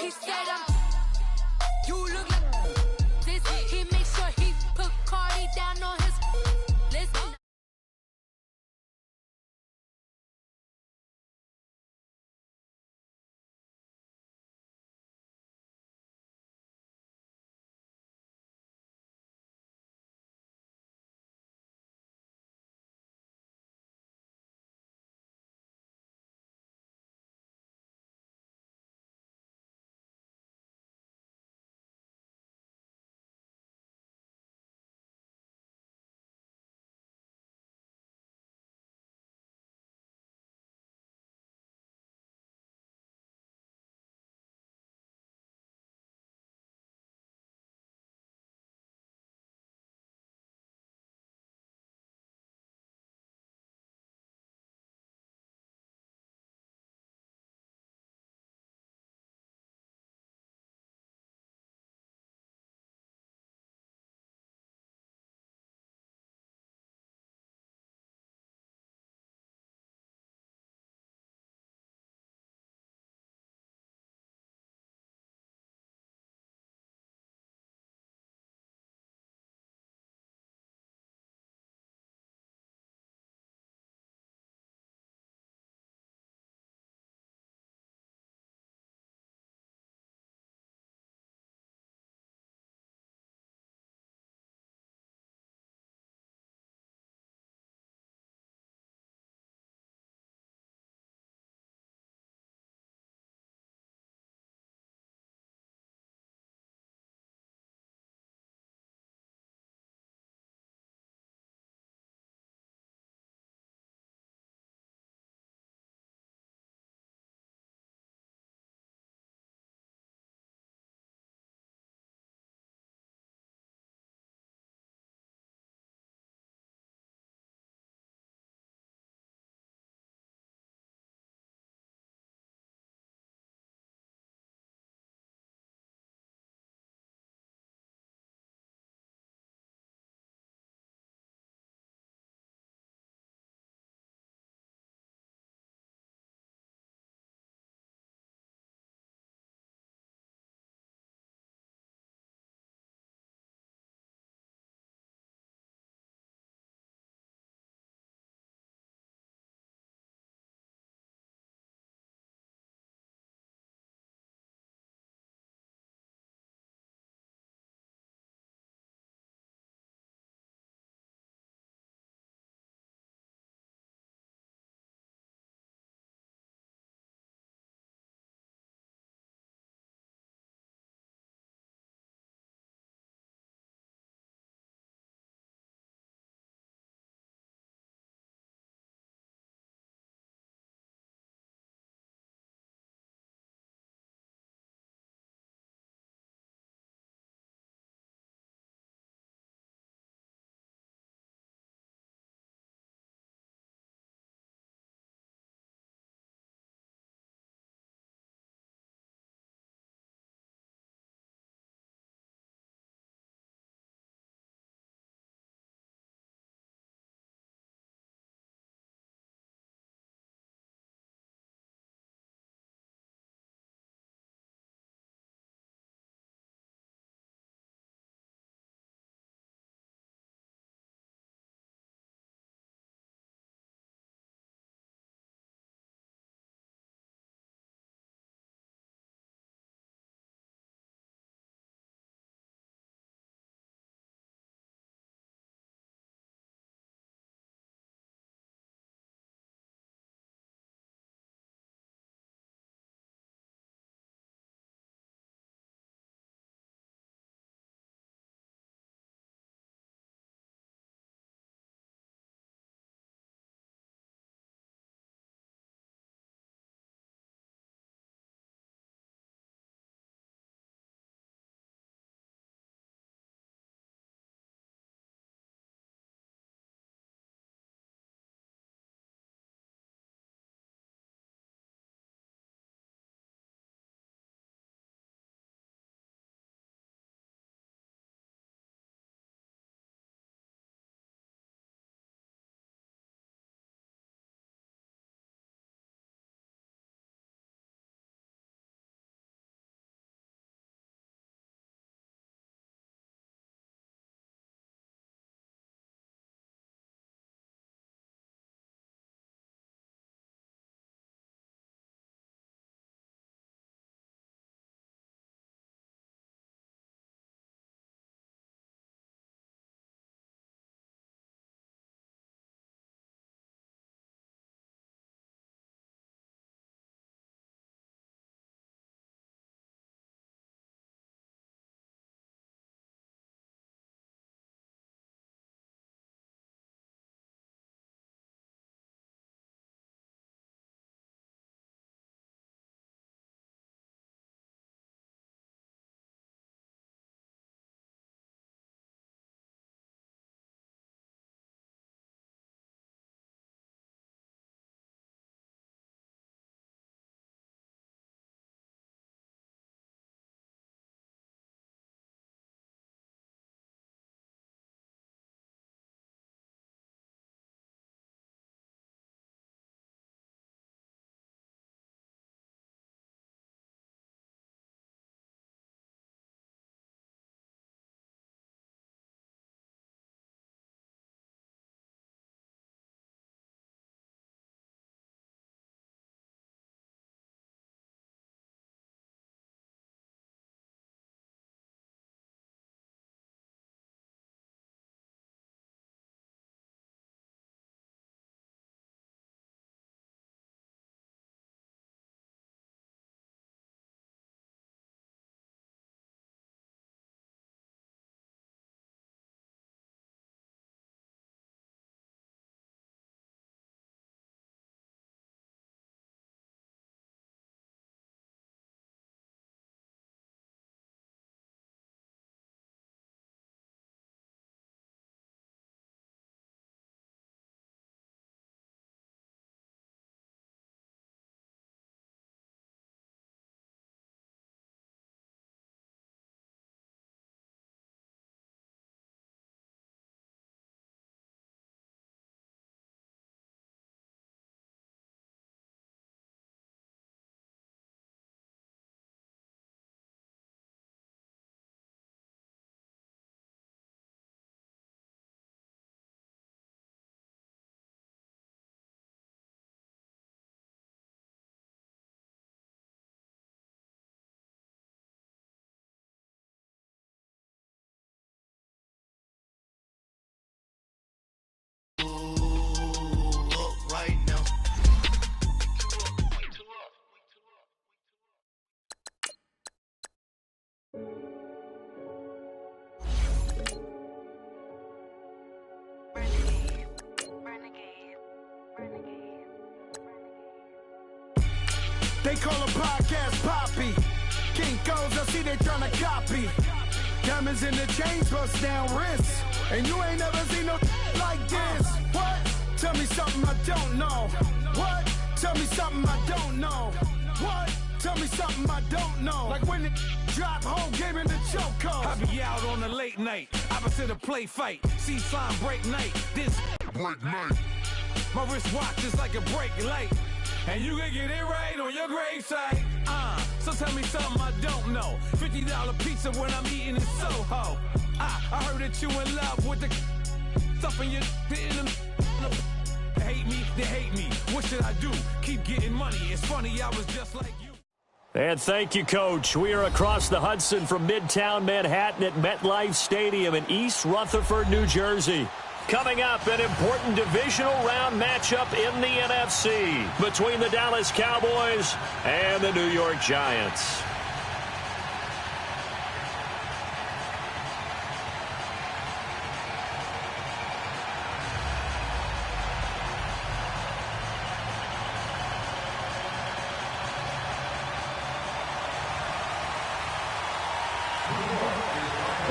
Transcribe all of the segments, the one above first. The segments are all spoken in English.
He said you look like this. He made sure he put Cardi down on his list. They call a podcast Poppy. Kinkos, I see they tryna copy. Diamonds in the chains, bust down wrists. And you ain't never seen no like this. What? Tell me something I don't know. What? Tell me something I don't know. What? Tell me something I don't know. Like when it drop, whole game in the chokehold. I be out on a late night, opposite a play fight. See sign break night, this break night. My wristwatch is like a break light. And you can get it right on your gravesite. So tell me something I don't know. $50 pizza when I'm eating in Soho. I heard that you in love with the stuff in your hate me, they hate me. What should I do? Keep getting money. It's funny, I was just like you. And thank you, Coach. We are across the Hudson from Midtown Manhattan at MetLife Stadium in East Rutherford, New Jersey. Coming up, an important divisional round matchup in the NFC between the Dallas Cowboys and the New York Giants.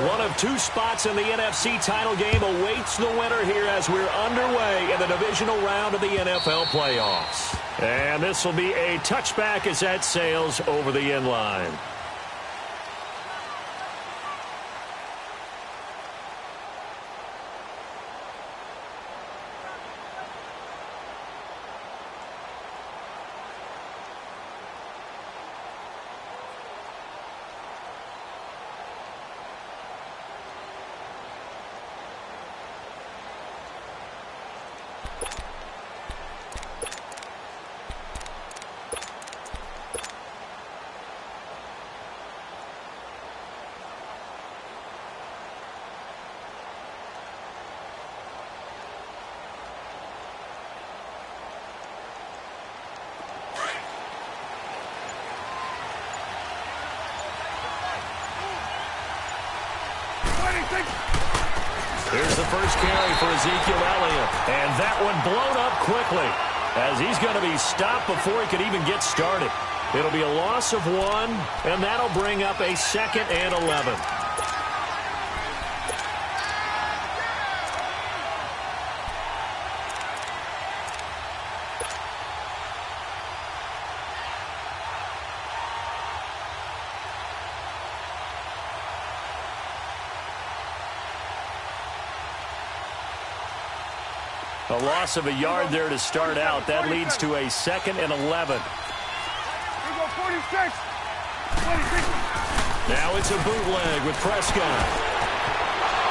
One of two spots in the NFC title game awaits the winner here as we're underway in the divisional round of the NFL playoffs. And this will be a touchback as that sails over the end line. Here's the first carry for Ezekiel Elliott. And that one blown up quickly as he's going to be stopped before he could even get started. It'll be a loss of 1, and that'll bring up a 2nd and 11. A loss of a yard there to start out. That leads to a 2nd and 11. Now it's a bootleg with Prescott.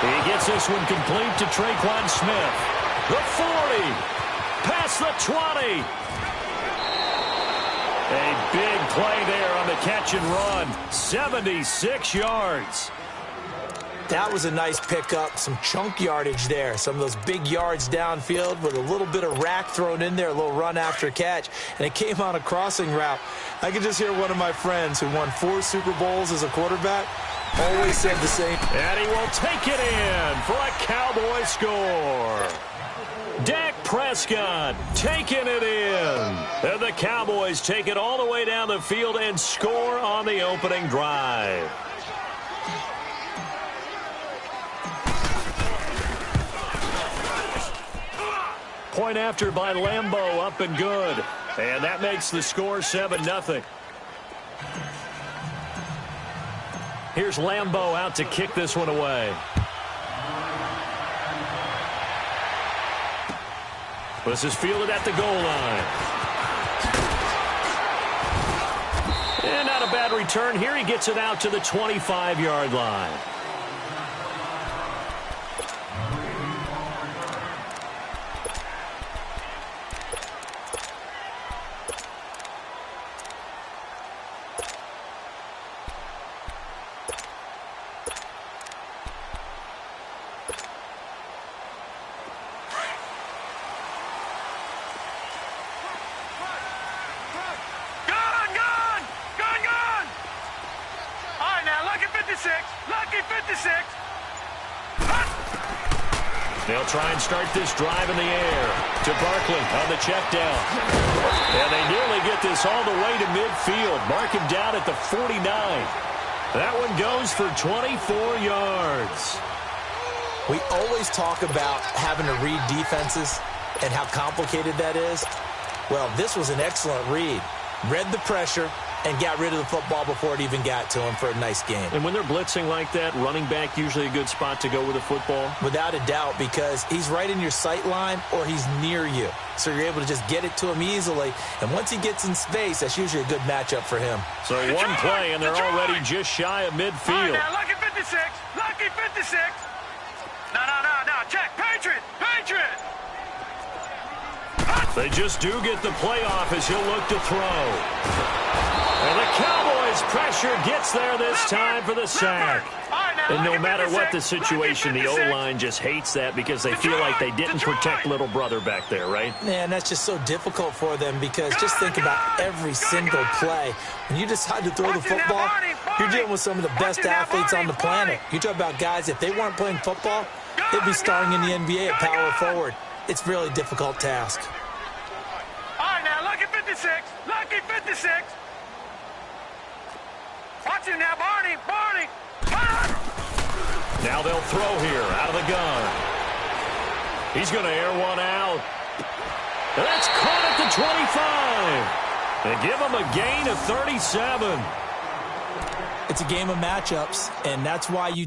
He gets this one complete to Traquan Smith. The 40. Past the 20. A big play there on the catch and run. 76 yards. That was a nice pickup, some chunk yardage there. Some of those big yards downfield with a little bit of rack thrown in there, a little run after catch, and it came on a crossing route. I could just hear one of my friends who won 4 Super Bowls as a quarterback always said the same. And he will take it in for a Cowboy score. Dak Prescott taking it in. And the Cowboys take it all the way down the field and score on the opening drive. Point after by Lambeau, up and good. And that makes the score 7-0. Here's Lambeau out to kick this one away. This is fielded at the goal line. And not a bad return here. He gets it out to the 25-yard line. They'll try and start this drive in the air to Barkley on the check down. And they nearly get this all the way to midfield. Mark him down at the 49. That one goes for 24 yards. We always talk about having to read defenses and how complicated that is. Well, this was an excellent read. Read the pressure and got rid of the football before it even got to him for a nice game. And when they're blitzing like that, running back usually a good spot to go with the football? Without a doubt, because he's right in your sight line or he's near you. So you're able to just get it to him easily. And once he gets in space, that's usually a good matchup for him. So one play, and they're already just shy of midfield. Now, lucky 56. Lucky 56. No. Check. Patriot. They just do get the playoff as he'll look to throw. And the Cowboys' pressure gets there this time for the sack. And no matter what the situation, the O-line just hates that because they feel like they didn't protect little brother back there, right? Man, that's just so difficult for them because just think about every single play. When you decide to throw the football, you're dealing with some of the best athletes on the planet. You talk about guys, if they weren't playing football, they'd be starring in the NBA at power forward. It's a really difficult task. All right, now, lucky 56. Lucky 56. Watch him now, Barney. Now they'll throw here out of the gun. He's going to air one out. And that's caught at the 25. They give him a gain of 37. It's a game of matchups, and that's why you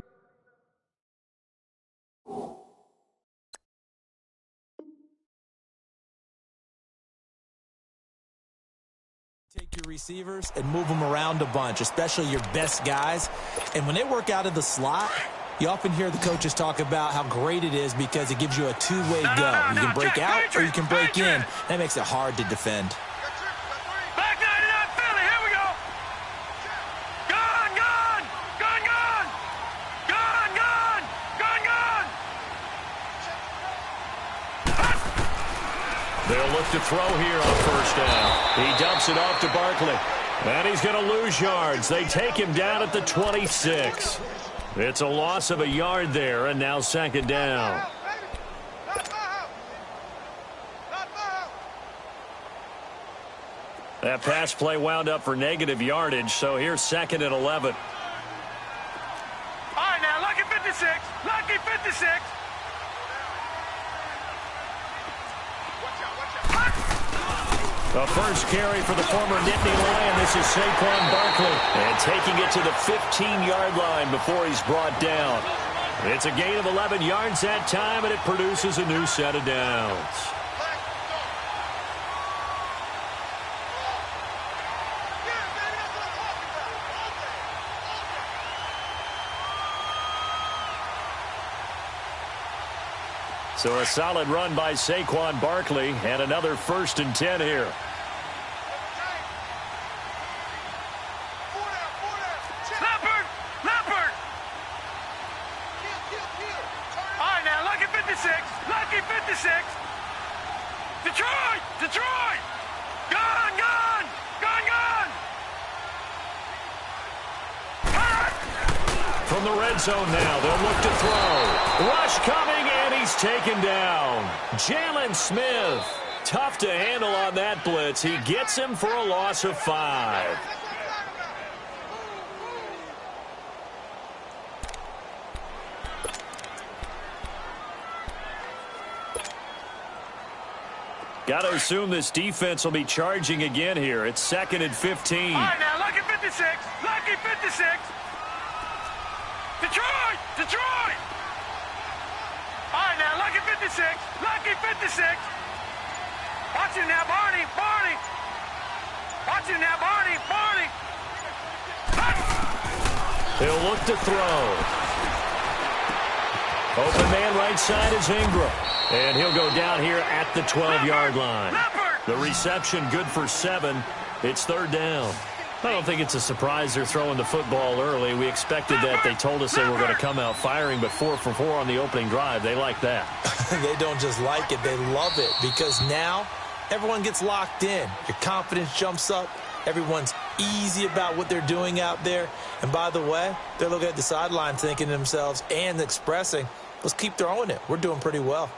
take your receivers and move them around a bunch, especially your best guys. And when they work out of the slot, you often hear the coaches talk about how great it is because it gives you a two-way go. You can break out or you can break in. That makes it hard to defend. Back 99 Philly, here we go. Gun. They'll look to throw here on first down. He dumps it off to Barkley. And he's going to lose yards. They take him down at the 26. It's a loss of a yard there, and now second down. That pass play wound up for negative yardage, so here's second and 11. All right, now, lucky 56. Lucky 56. The first carry for the former Nittany Lion. This is Saquon Barkley. And taking it to the 15-yard line before he's brought down. It's a gain of 11 yards that time, and it produces a new set of downs. So a solid run by Saquon Barkley and another 1st and 10 here. Leopard. All right, now, lucky 56. Lucky 56. Detroit. Gun. From the red zone now, they'll look to throw. Rush coming, and he's taken down. Jalen Smith, tough to handle on that blitz. He gets him for a loss of 5. Got to assume this defense will be charging again here. It's 2nd and 15. All right, now, lucky 56. Lucky 56. Detroit. All right, now, lucky 56. Lucky 56. Watch him now, Barney. Watch him now, Barney. He'll look to throw. Open man right side is Ingram. And he'll go down here at the 12-yard line. The reception good for 7. It's 3rd down. I don't think it's a surprise they're throwing the football early. We expected that. They told us they were going to come out firing, but 4 for 4 on the opening drive. They like that. They don't just like it. They love it because now everyone gets locked in. Your confidence jumps up. Everyone's easy about what they're doing out there. And by the way, they're looking at the sideline thinking to themselves and expressing, let's keep throwing it. We're doing pretty well.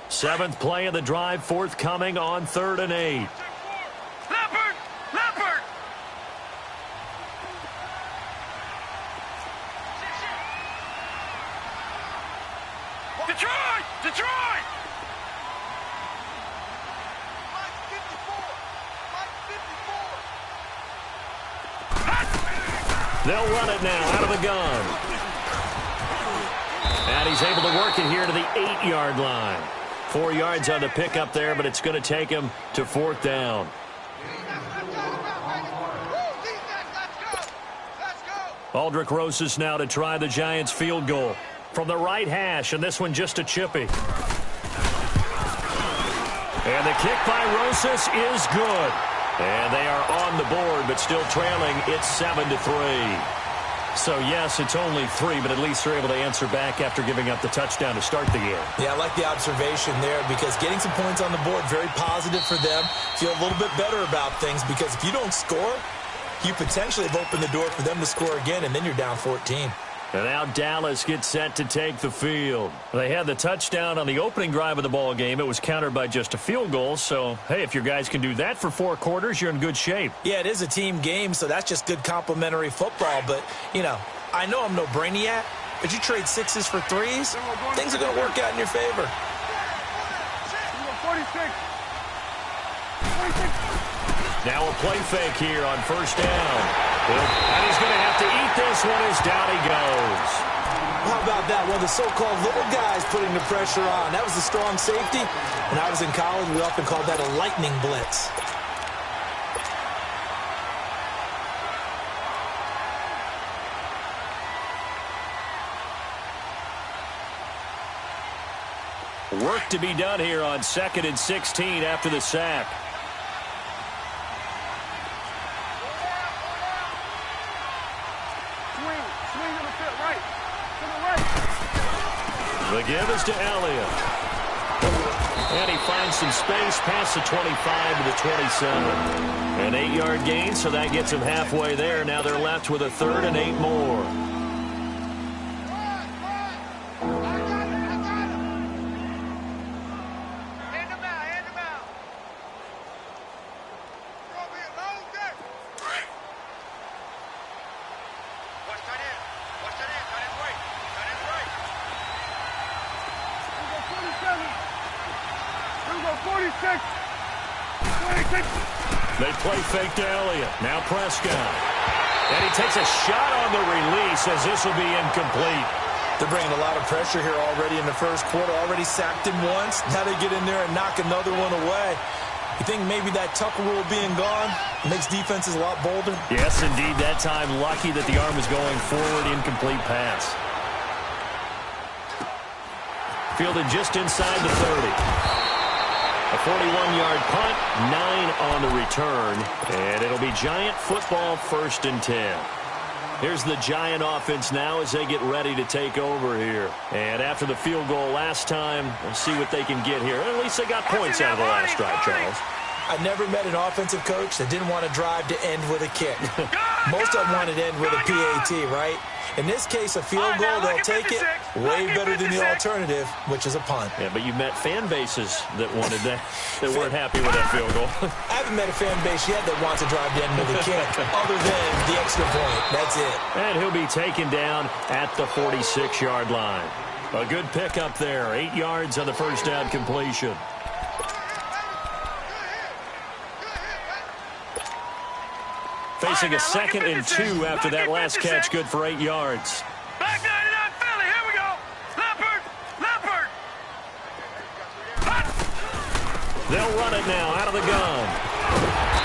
Seventh play of the drive, forthcoming on 3rd and 8. Leopard! Leopard! Detroit! Detroit! Mike 54! Mike 54! They'll run it now out of the gun. And he's able to work it here to the 8-yard line. 4 yards on the pickup there, but it's going to take him to 4th down. Aldrich Rosas now to try the Giants field goal from the right hash, and this one just a chippy. And the kick by Rosas is good. And they are on the board, but still trailing. It's 7-3. So, yes, it's only 3, but at least they're able to answer back after giving up the touchdown to start the game. Yeah, I like the observation there because getting some points on the board, very positive for them. Feel a little bit better about things because if you don't score, you potentially have opened the door for them to score again, and then you're down 14. And now Dallas gets set to take the field. They had the touchdown on the opening drive of the ball game. It was countered by just a field goal. So, hey, if your guys can do that for 4 quarters, you're in good shape. Yeah, it is a team game, so that's just good complimentary football. But, you know, I know I'm no brainiac, but you trade 6s for 3s, things are going to work out in your favor. 46. Now a play fake here on 1st down. And he's going to have to eat this one as down he goes. How about that? One of the so-called little guys putting the pressure on. That was a strong safety. When I was in college, we often called that a lightning blitz. Work to be done here on 2nd and 16 after the sack. The give is to Elliott. And he finds some space past the 25 to the 27. An 8-yard gain, so that gets him halfway there. Now they're left with a 3rd and 8 more. They play fake to Elliott. Now Prescott. And he takes a shot on the release as this will be incomplete. They're bringing a lot of pressure here already in the first quarter. Already sacked him once. Now they get in there and knock another one away. You think maybe that Tucker rule being gone makes defenses a lot bolder? Yes, indeed. That time lucky that the arm was going forward. Incomplete pass. Fielded just inside the 30. A 41-yard punt, 9 on the return, and it'll be Giant football 1st and 10. Here's the Giant offense now as they get ready to take over here. And after the field goal last time, we'll see what they can get here. At least they got points out of the last drive, Charles. I never met an offensive coach that didn't want to drive to end with a kick. Most of them wanted to end with a PAT, right? In this case, a field goal, they'll take it way better than the alternative, which is a punt. Yeah, but you met fan bases that wanted that, that weren't happy with that field goal. I haven't met a fan base yet that wants to drive to end with a kick, other than the extra point. That's it. And he'll be taken down at the 46-yard line. A good pickup there, 8 yards on the first down completion. Facing a 2nd and 2 after that last catch, good for 8 yards. Back 99 Philly, here we go. Leopard, Leopard. They'll run it now out of the gun.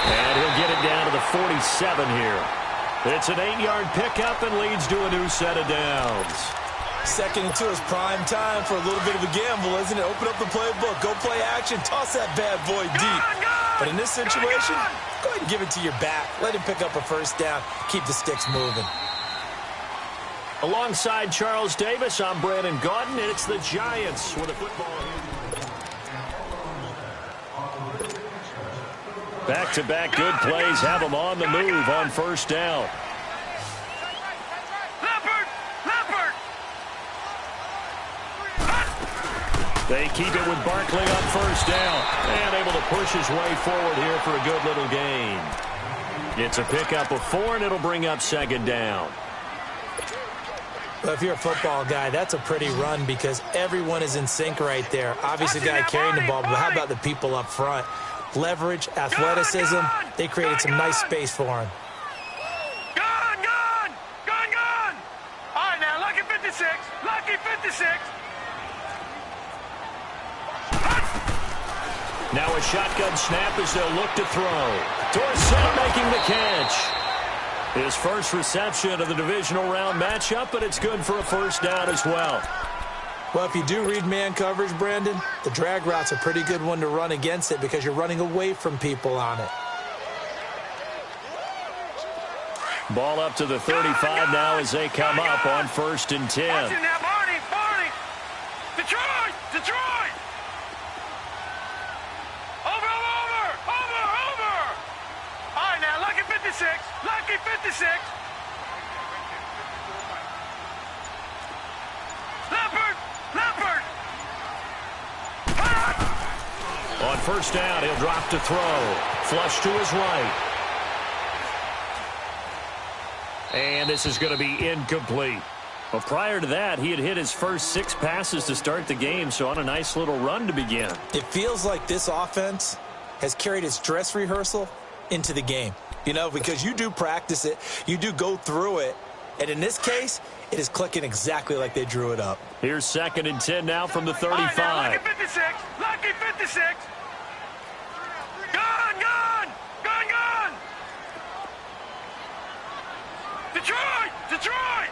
And he'll get it down to the 47 here. It's an 8-yard pickup and leads to a new set of downs. 2nd and 2 is prime time for a little bit of a gamble, isn't it? Open up the playbook, go play action, toss that bad boy deep. But in this situation, go ahead and give it to your back. Let him pick up a first down. Keep the sticks moving. Alongside Charles Davis, I'm Brandon Gaudin, and it's the Giants with a football. Back-to-back good plays have them on the move on first down. They keep it with Barkley on first down and able to push his way forward here for a good little gain. It's a pickup of 4, and it'll bring up second down. Well, if you're a football guy, that's a pretty run because everyone is in sync right there. Obviously, the guy carrying the ball, but how about the people up front? Leverage, athleticism, they created some nice space for him. Gone! All right, now, lucky 56. Now a shotgun snap as they'll look to throw. Dorsett making the catch. His first reception of the divisional round matchup, but it's good for a first down as well. Well, if you do read man coverage, Brandon, the drag route's a pretty good one to run against it because you're running away from people on it. Ball up to the 35 now as they come up on 1st and 10. Watch it now, Barney! Detroit! Over! All right, now, lucky 56. Leopard! On first down, he'll drop to throw. Flush to his right. And this is going to be incomplete. Well, prior to that, he had hit his first 6 passes to start the game, so on a nice little run to begin. It feels like this offense has carried its dress rehearsal into the game. You know, because you do practice it, you do go through it, and in this case, it is clicking exactly like they drew it up. Here's 2nd and 10 now from the 35. Right, now, lucky 56. Gone! Detroit!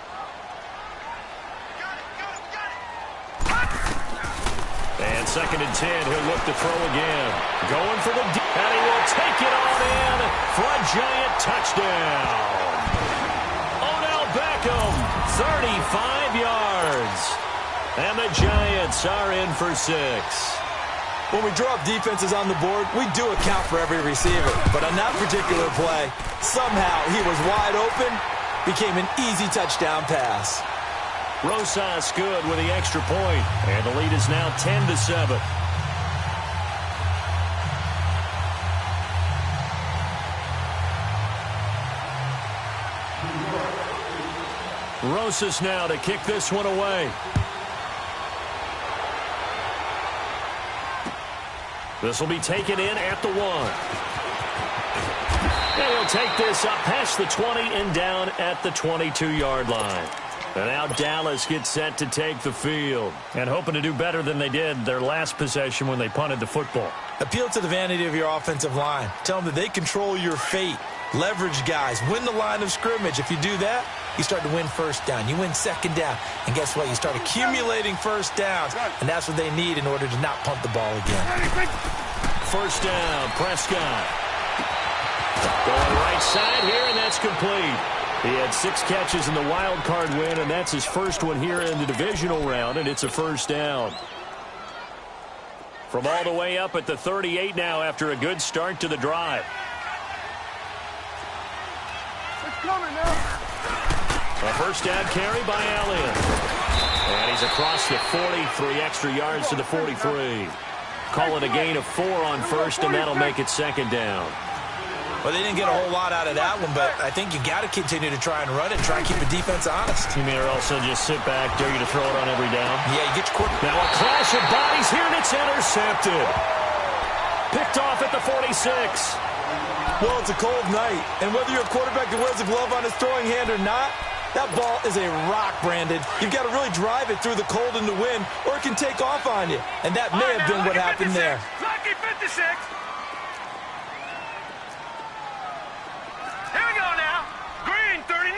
And 2nd and 10, he'll look to throw again. Going for the deep, and he will take it on in for a giant touchdown. Odell Beckham, 35 yards. And the Giants are in for 6. When we draw up defenses on the board, we do account for every receiver. But on that particular play, somehow he was wide open, became an easy touchdown pass. Rosas good with the extra point, and the lead is now 10-7. Rosas now to kick this one away. This will be taken in at the 1. And he'll take this up past the 20 and down at the 22-yard line. And now Dallas gets set to take the field. And hoping to do better than they did their last possession when they punted the football. Appeal to the vanity of your offensive line. Tell them that they control your fate. Leverage guys. Win the line of scrimmage. If you do that, you start to win first down. You win second down. And guess what? You start accumulating first downs. And that's what they need in order to not punt the ball again. First down, Prescott. Going right side here, and that's complete. He had 6 catches in the wild card win, and that's his first one here in the divisional round, and it's a first down. From all the way up at the 38 now after a good start to the drive. It's coming now. A first down carry by Allen. And he's across the 40, 3 extra yards to the 43. Call it a gain of 4 on first, and that'll make it second down. Well, they didn't get a whole lot out of that one, but I think you got to continue to try and run it, try and keep the defense honest. You may also just sit back, dare you to throw it on every down. Yeah, you get your quarterback. Now a clash of bodies here, and it's intercepted. Picked off at the 46. Well, it's a cold night, and whether you're a quarterback that wears a glove on his throwing hand or not, that ball is a rock, Brandon. You've got to really drive it through the cold and the wind, or it can take off on you. And that may have been what happened there. Lucky 56. Here we go now. Green 39.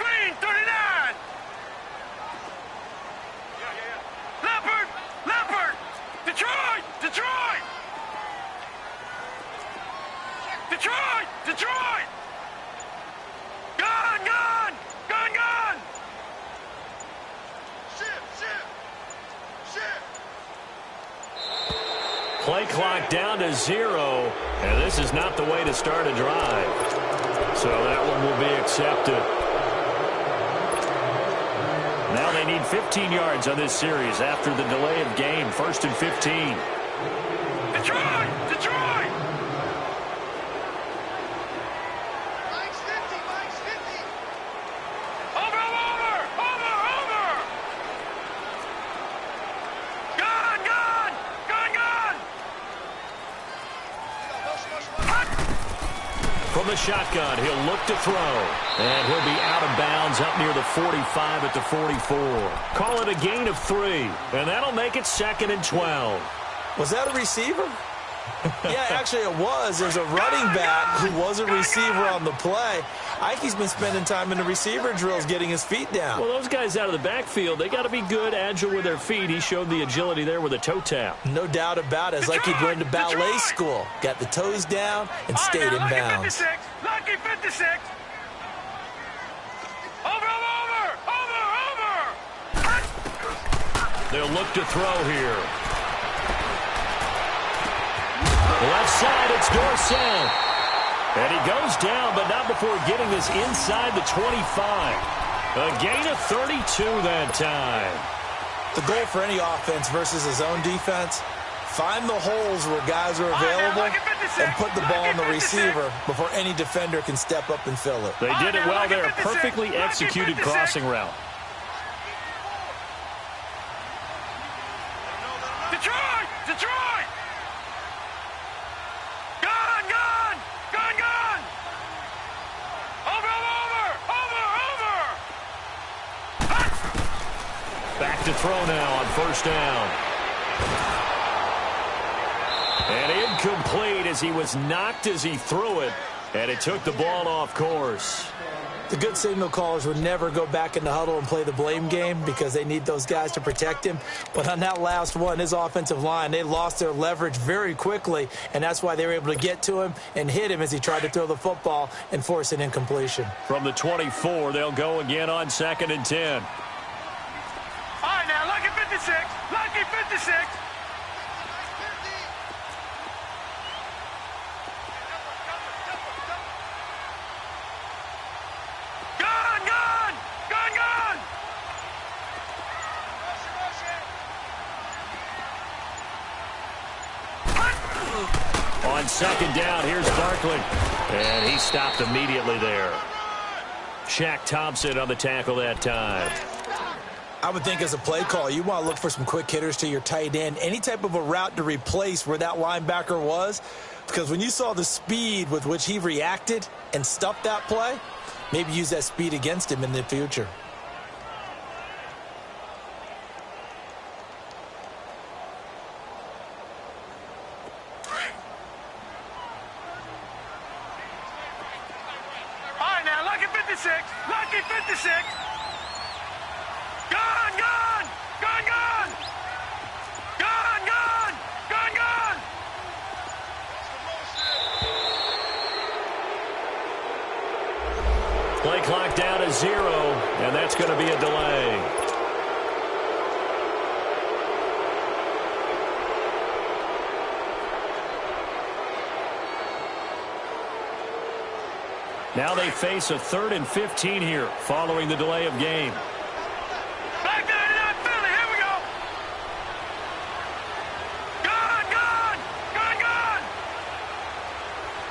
Green 39. Leopard. Detroit. Detroit! Detroit! Gun! Gun! Gun! Gun! Ship! Play clock down to 0, and this is not the way to start a drive. So that one will be accepted. Now they need 15 yards on this series after the delay of game. 1st and 15. Detroit! Detroit! Over! Gun! Gun! Gun! Gun! From the shotgun, he'll look to throw. And he'll be out of bounds up near the 45 at the 44. Call it a gain of 3, and that'll make it 2nd and 12. Was that a receiver? Yeah, actually it was. There's a running back who was a receiver on the play. Ikey's been spending time in the receiver drills getting his feet down. Well, those guys out of the backfield, they got to be good, agile with their feet. He showed the agility there with a toe tap. No doubt about it. It's like he'd gone to ballet school. Got the toes down and stayed in bounds. Lucky 56! Over! They'll look to throw here. Left side, it's Dorsett. And he goes down, but not before getting this inside the 25. A gain of 32 that time. The goal for any offense versus his own defense, find the holes where guys are available and put the ball in the receiver before any defender can step up and fill it. They did it well there. Perfectly executed crossing route. Detroit! Detroit! Gun! Gun! Gun! Gun! Over! Back to throw now on 1st down. And incomplete as he was knocked as he threw it. And it took the ball off course. The good signal callers would never go back in the huddle and play the blame game because they need those guys to protect him. But on that last one, his offensive line, they lost their leverage very quickly, and that's why they were able to get to him and hit him as he tried to throw the football and force an incompletion. From the 24, they'll go again on 2nd and 10. All right, now, lucky 56! Lucky 56! On 2nd down, here's Barkley. And he stopped immediately there. Shaq Thompson on the tackle that time. I would think as a play call, you want to look for some quick hitters to your tight end. Any type of a route to replace where that linebacker was. Because when you saw the speed with which he reacted and stuffed that play, maybe use that speed against him in the future. Lucky 56! Gun! Gun! Gun! Gun! Gun! Gun! Gun! Gun! Play clock down to 0, and that's going to be a delay. Now they face a 3rd and 15 here following the delay of game. Back 99 Philly, here we go! Gun! Gun! Gun! Gun!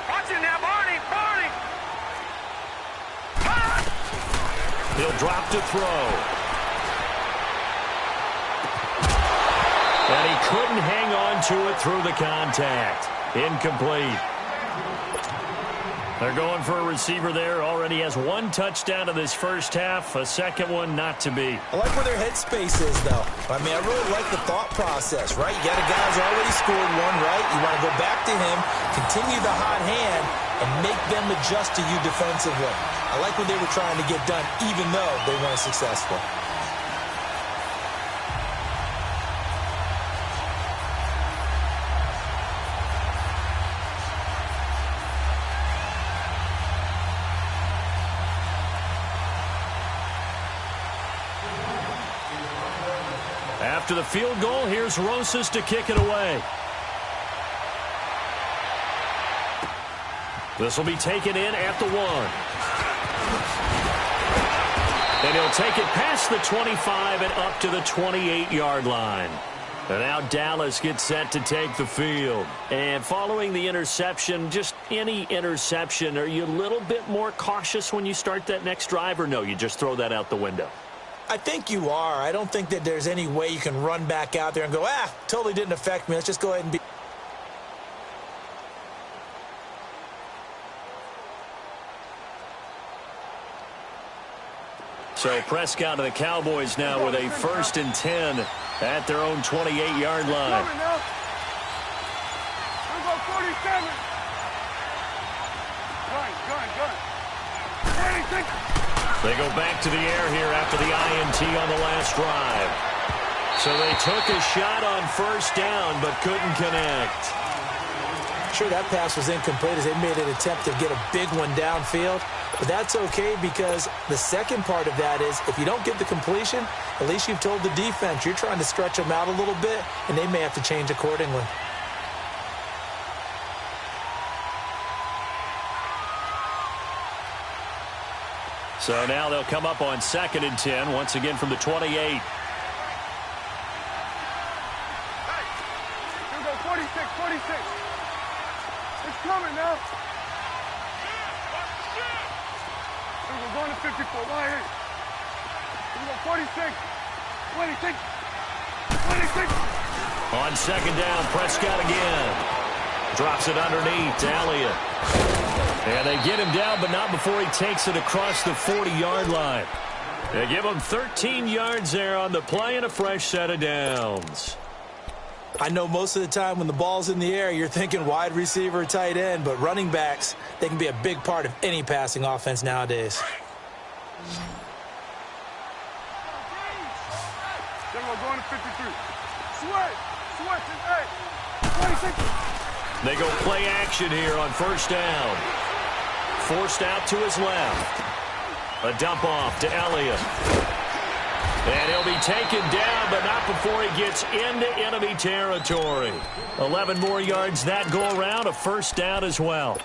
Watch it now, Barney! Barney! Gun! He'll drop to throw. And he couldn't hang on to it through the contact. Incomplete. They're going for a receiver there. Already has 1 touchdown in this first half. A second one not to be. I like where their headspace is, though. I mean, I really like the thought process, right? You got a guy who's already scored 1, right? You want to go back to him, continue the hot hand, and make them adjust to you defensively. I like what they were trying to get done, even though they weren't successful. After the field goal, here's Rosas to kick it away. This will be taken in at the 1. And he'll take it past the 25 and up to the 28-yard line. And now Dallas gets set to take the field. And following the interception, just any interception, are you a little bit more cautious when you start that next drive, or no, you just throw that out the window? I think you are. I don't think that there's any way you can run back out there and go, totally didn't affect me. Let's just go ahead and be. So Prescott and the Cowboys now with a 1st and 10 at their own 28-yard line. We'll go 47. Gun. 26. They go back to the air here after the INT on the last drive. So they took a shot on 1st down but couldn't connect. Sure, that pass was incomplete as they made an attempt to get a big one downfield. But that's okay because the second part of that is if you don't get the completion, at least you've told the defense you're trying to stretch them out a little bit, and they may have to change accordingly. So now they'll come up on 2nd and 10, once again from the 28. Hey, here we go, 46. It's coming now. We're going to 54. Right here. Here we go, 46. 26. On 2nd down, Prescott again. Drops it underneath to Elliott. And they get him down, but not before he takes it across the 40-yard line. They give him 13 yards there on the play and a fresh set of downs. I know most of the time when the ball's in the air, you're thinking wide receiver, tight end, but running backs, they can be a big part of any passing offense nowadays. Then we're going to 53. Sweat, 26. They go play action here on 1st down. Forced out to his left. A dump off to Elliott. And he'll be taken down, but not before he gets into enemy territory. 11 more yards that go around, a 1st down as well.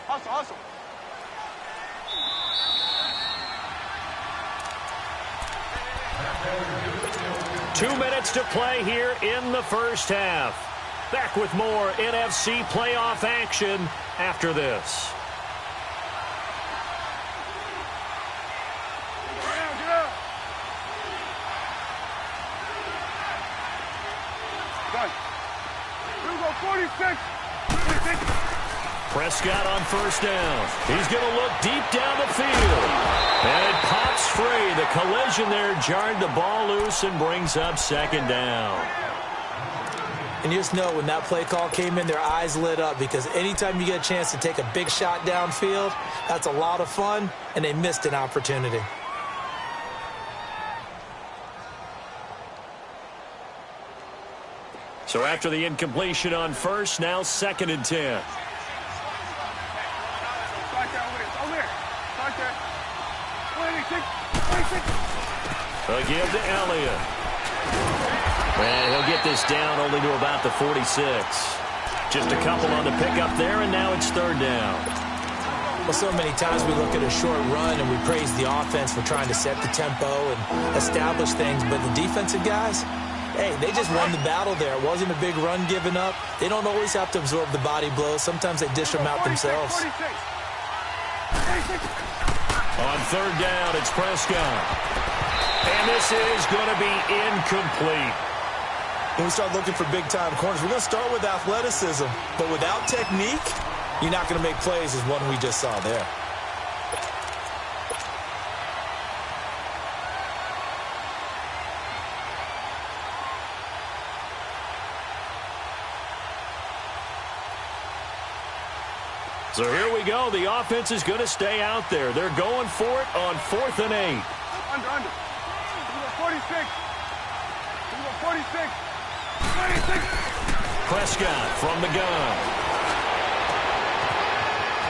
Hustle. 2 minutes to play here in the 1st half. Back with more NFC playoff action after this. Get up. Done. Here we go, 46. Prescott on 1st down. He's going to look deep down the field. And it pops free. The collision there jarred the ball loose and brings up 2nd down. And you just know when that play call came in, their eyes lit up because anytime you get a chance to take a big shot downfield, that's a lot of fun, and they missed an opportunity. So after the incompletion on 1st, now 2nd and 10. A give to Elliott. And he'll get this down only to about the 46. Just a couple on the pickup there, and now it's 3rd down. Well, so many times we look at a short run and we praise the offense for trying to set the tempo and establish things, but the defensive guys, hey, they just won the battle there. It wasn't a big run given up. They don't always have to absorb the body blows. Sometimes they dish them out themselves. 46. On 3rd down, it's Prescott. And this is going to be incomplete. When we start looking for big-time corners, we're going to start with athleticism. But without technique, you're not going to make plays as one we just saw there. So here we go. The offense is going to stay out there. They're going for it on 4th and 8. Under. 46. 46. 26. Prescott from the gun.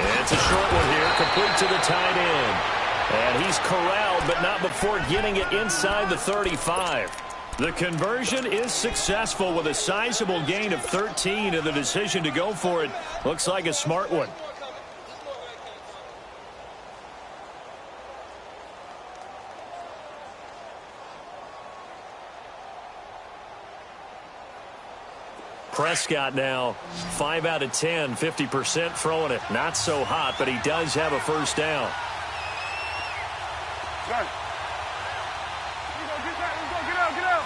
It's a short one here, complete to the tight end. And he's corralled, but not before getting it inside the 35. The conversion is successful with a sizable gain of 13, and the decision to go for it looks like a smart one. Prescott now 5 out of 10, 50% throwing it. Not so hot, but he does have a first down. Good. Get out. Good.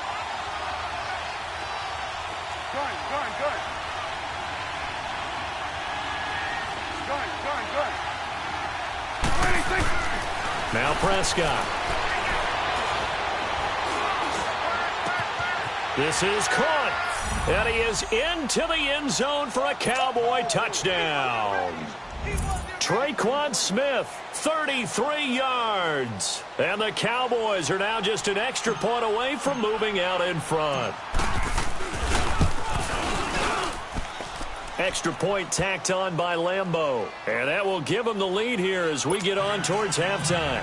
Now Prescott. This is caught. And he is into the end zone for a Cowboy touchdown. Traquan Smith, 33 yards. And the Cowboys are now just an extra point away from moving out in front. Extra point tacked on by Lambeau. And that will give them the lead here as we get on towards halftime.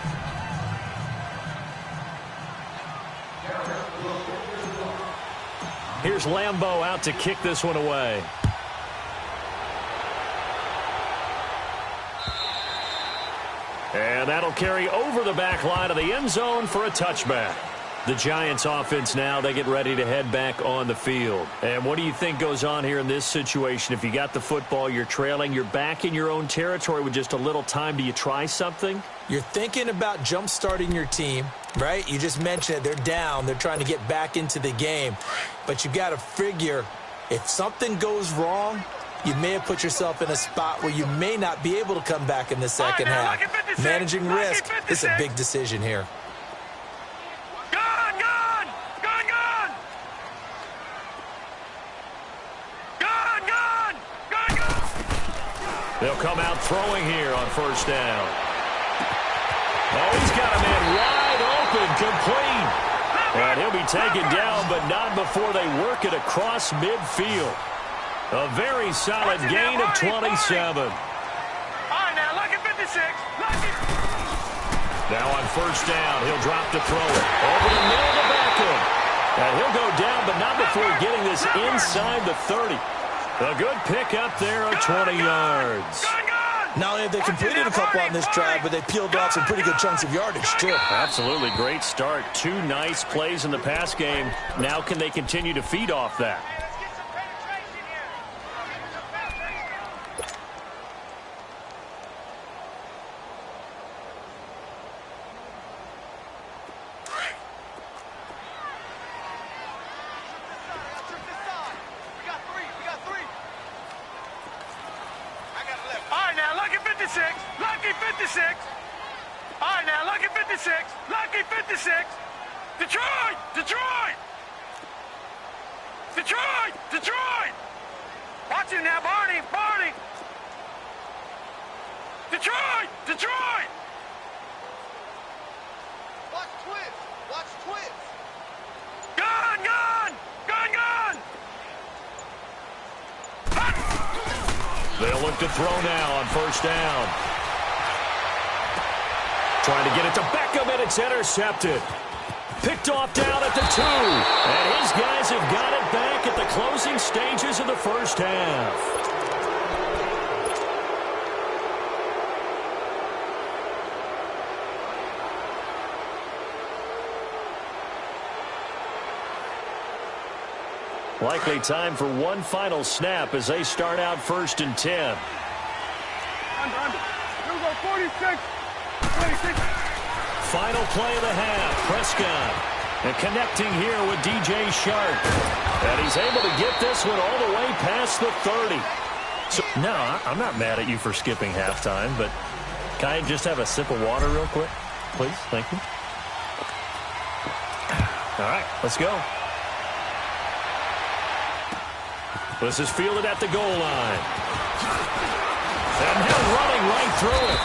Here's Lambeau out to kick this one away. And that'll carry over the back line of the end zone for a touchback. The Giants offense now, they get ready to head back on the field. And what do you think goes on here in this situation? If you got the football, you're trailing, you're back in your own territory with just a little time. Do you try something? You're thinking about jump-starting your team, right? You just mentioned it. They're down. They're trying to get back into the game. But you got to figure if something goes wrong, you may have put yourself in a spot where you may not be able to come back in the second half. Managing risk is a big decision here. They'll come out throwing here on first down. Oh, he's got a man wide open, complete. And he'll be taken down, but not before they work it across midfield. A very solid gain of 27. All right, now, look at 56. Now on first down, he'll drop to throw it. Over the middle to Beckham. And he'll go down, but not before getting this inside the 30. A good pick up there of 20 yards. Not only have they completed a couple on this drive, but they peeled off some pretty good chunks of yardage, too. Absolutely great start. 2 nice plays in the pass game. Now can they continue to feed off that? Detroit! Watch him now, Barney! Detroit! Watch twist! Gun! They'll look to throw now on first down. Trying to get it to Beckham, and it's intercepted. Picked off down at the 2. And his guys have got it back at the closing stages of the first half. Likely time for one final snap as they start out 1st and 10. Under. Here we go, 46. 26. Final play of the half. Prescott. And connecting here with DJ Shark. And he's able to get this one all the way past the 30. So, no, I'm not mad at you for skipping halftime, but can I just have a sip of water real quick? Please, thank you. All right, let's go. This is fielded at the goal line. And he'll running right through it.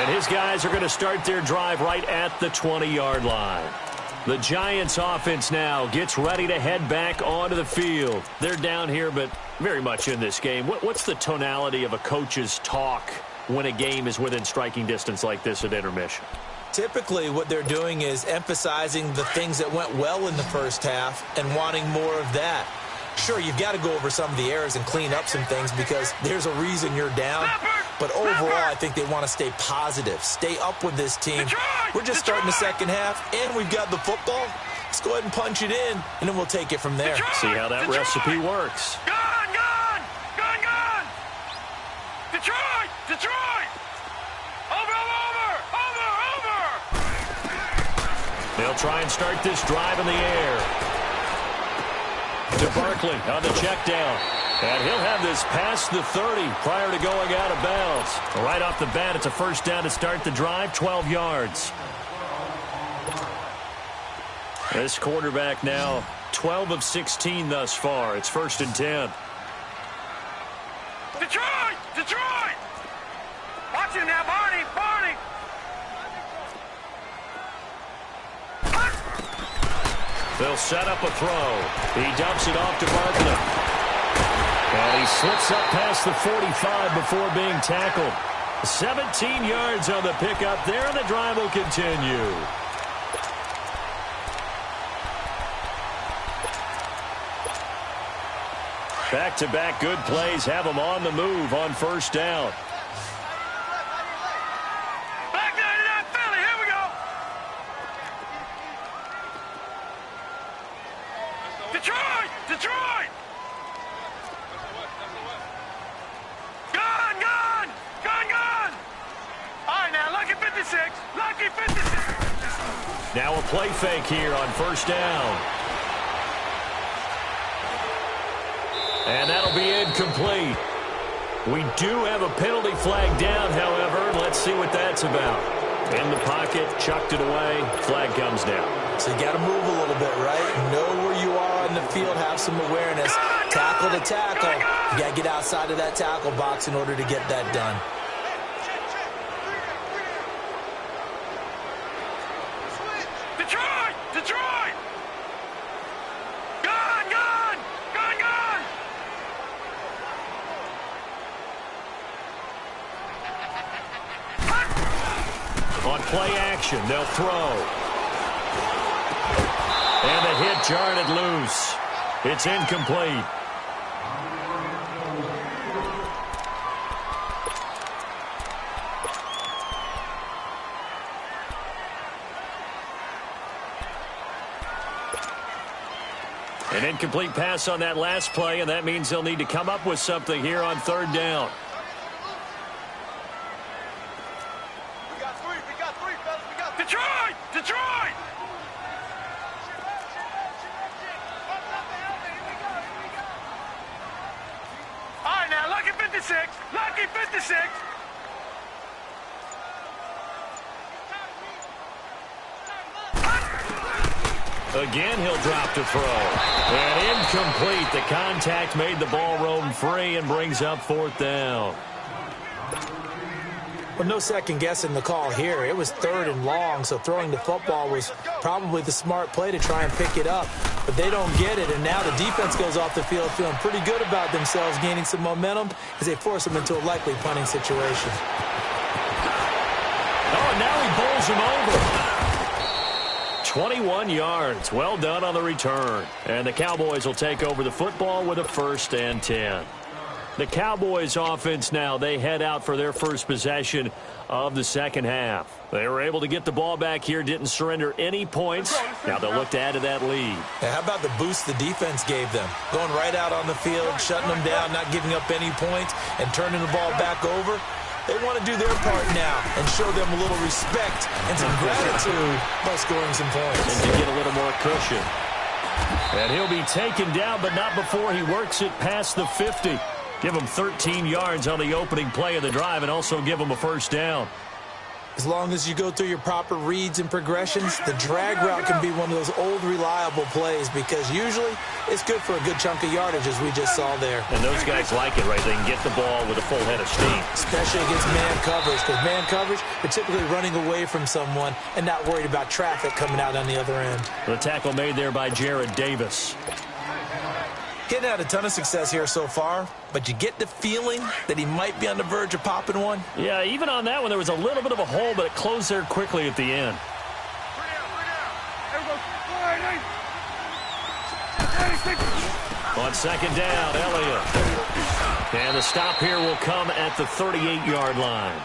And his guys are going to start their drive right at the 20-yard line. The Giants offense now gets ready to head back onto the field. They're down here, but very much in this game. What's the tonality of a coach's talk when a game is within striking distance like this at intermission? Typically, what they're doing is emphasizing the things that went well in the first half and wanting more of that. Sure, you've got to go over some of the errors and clean up some things because there's a reason you're down. But overall, I think they want to stay positive, stay up with this team. We're just starting the second half, and we've got the football. Let's go ahead and punch it in, and then we'll take it from there. See how that recipe works. Gone, gone, gone, gone. Detroit, Detroit. Over, over, over, over. They'll try and start this drive in the air. To Barkley on the check down. And he'll have this past the 30 prior to going out of bounds. Right off the bat, it's a first down to start the drive, 12 yards. This quarterback now 12 of 16 thus far. It's 1st and 10. Detroit, Detroit. Watch it now, Barney, Barney. They'll set up a throw. He dumps it off to Barkley. And he slips up past the 45 before being tackled. 17 yards on the pickup there, and the drive will continue. Back-to-back good plays have them on the move on first down. Back 99 Philly, here we go. Detroit, Detroit. Gone, gone, gone, gone. All right, now, lucky 56, lucky 56. Now a play fake here on first down. And that'll be incomplete. We do have a penalty flag down, however. Let's see what that's about. In the pocket, chucked it away, flag comes down. So you got to move a little bit, right? Know where you are on the field, have some awareness. Tackle to tackle. You got to get outside of that tackle box in order to get that done. Detroit, Detroit. Gone, gone, gone, gone. On play action, they'll throw. And the hit jarred it loose. It's incomplete. An incomplete pass on that last play, and that means they'll need to come up with something here on third down. We got three, fellas, we got three. Detroit, Detroit. All right, now, lucky 56, lucky 56. Again, he'll drop to throw. And incomplete. The contact made the ball roam free and brings up fourth down. Well, no second guessing the call here. It was 3rd and long, so throwing the football was probably the smart play to try and pick it up. But they don't get it, and now the defense goes off the field feeling pretty good about themselves, gaining some momentum as they force them into a likely punting situation. Oh, and now he bowls him over. 21 yards. Well done on the return. And the Cowboys will take over the football with a 1st and 10. The Cowboys offense now, they head out for their first possession of the second half. They were able to get the ball back here, didn't surrender any points. Now they'll look to add to that lead. Now, how about the boost the defense gave them? Going right out on the field, shutting them down, not giving up any points, and turning the ball back over. They want to do their part now and show them a little respect and some gratitude by scoring some points. And to get a little more cushion. And he'll be taken down, but not before he works it past the 50. Give him 13 yards on the opening play of the drive and also give him a first down. As long as you go through your proper reads and progressions, the drag route can be one of those old reliable plays because usually it's good for a good chunk of yardage as we just saw there. And those guys like it, right? They can get the ball with a full head of steam. Especially against man coverage, because man coverage, they're typically running away from someone and not worried about traffic coming out on the other end. The tackle made there by Jared Davis. He hadn't had a ton of success here so far, but you get the feeling that he might be on the verge of popping one. Yeah, even on that one, there was a little bit of a hole, but it closed there quickly at the end. On second down, Elliott. And the stop here will come at the 38-yard line.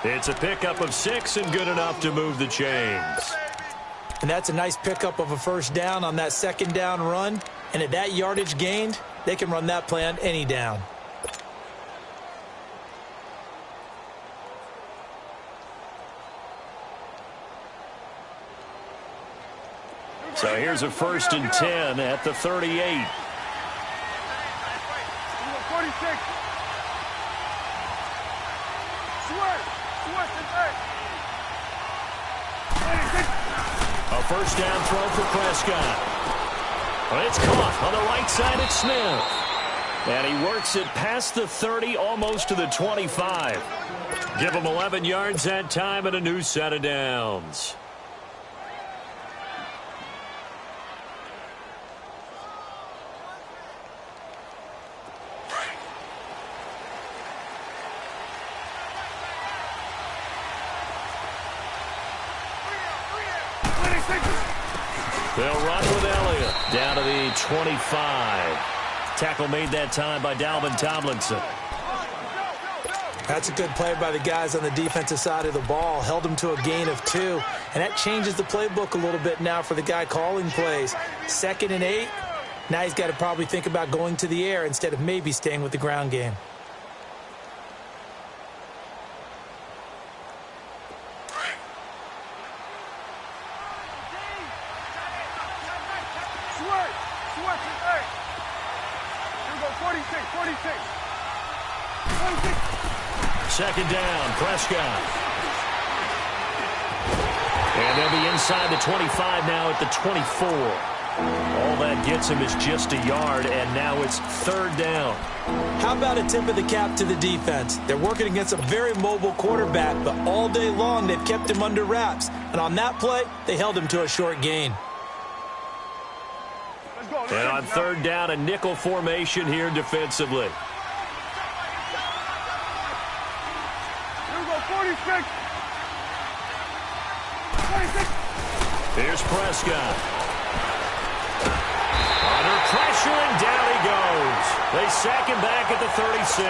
It's a pickup of 6 and good enough to move the chains. And that's a nice pickup of a first down on that second down run. And at that yardage gained, they can run that play on any down. So here's a 1st and 10 at the 38. 46. A first down throw for Prescott. Well, it's caught on the right side at Smith. And he works it past the 30, almost to the 25. Give him 11 yards that time and a new set of downs. They'll run with Elliott down to the 25. Tackle made that time by Dalvin Tomlinson. That's a good play by the guys on the defensive side of the ball. Held them to a gain of 2. And that changes the playbook a little bit now for the guy calling plays. 2nd and 8. Now he's got to probably think about going to the air instead of maybe staying with the ground game. Second down, Prescott. And they'll be inside the 25 now at the 24. All that gets him is just a yard, and now it's 3rd down. How about a tip of the cap to the defense? They're working against a very mobile quarterback, but all day long they've kept him under wraps. And on that play, they held him to a short gain. And on 3rd down, a nickel formation here defensively. 46. Here's Prescott. Under pressure, and down he goes. They sack him back at the 36.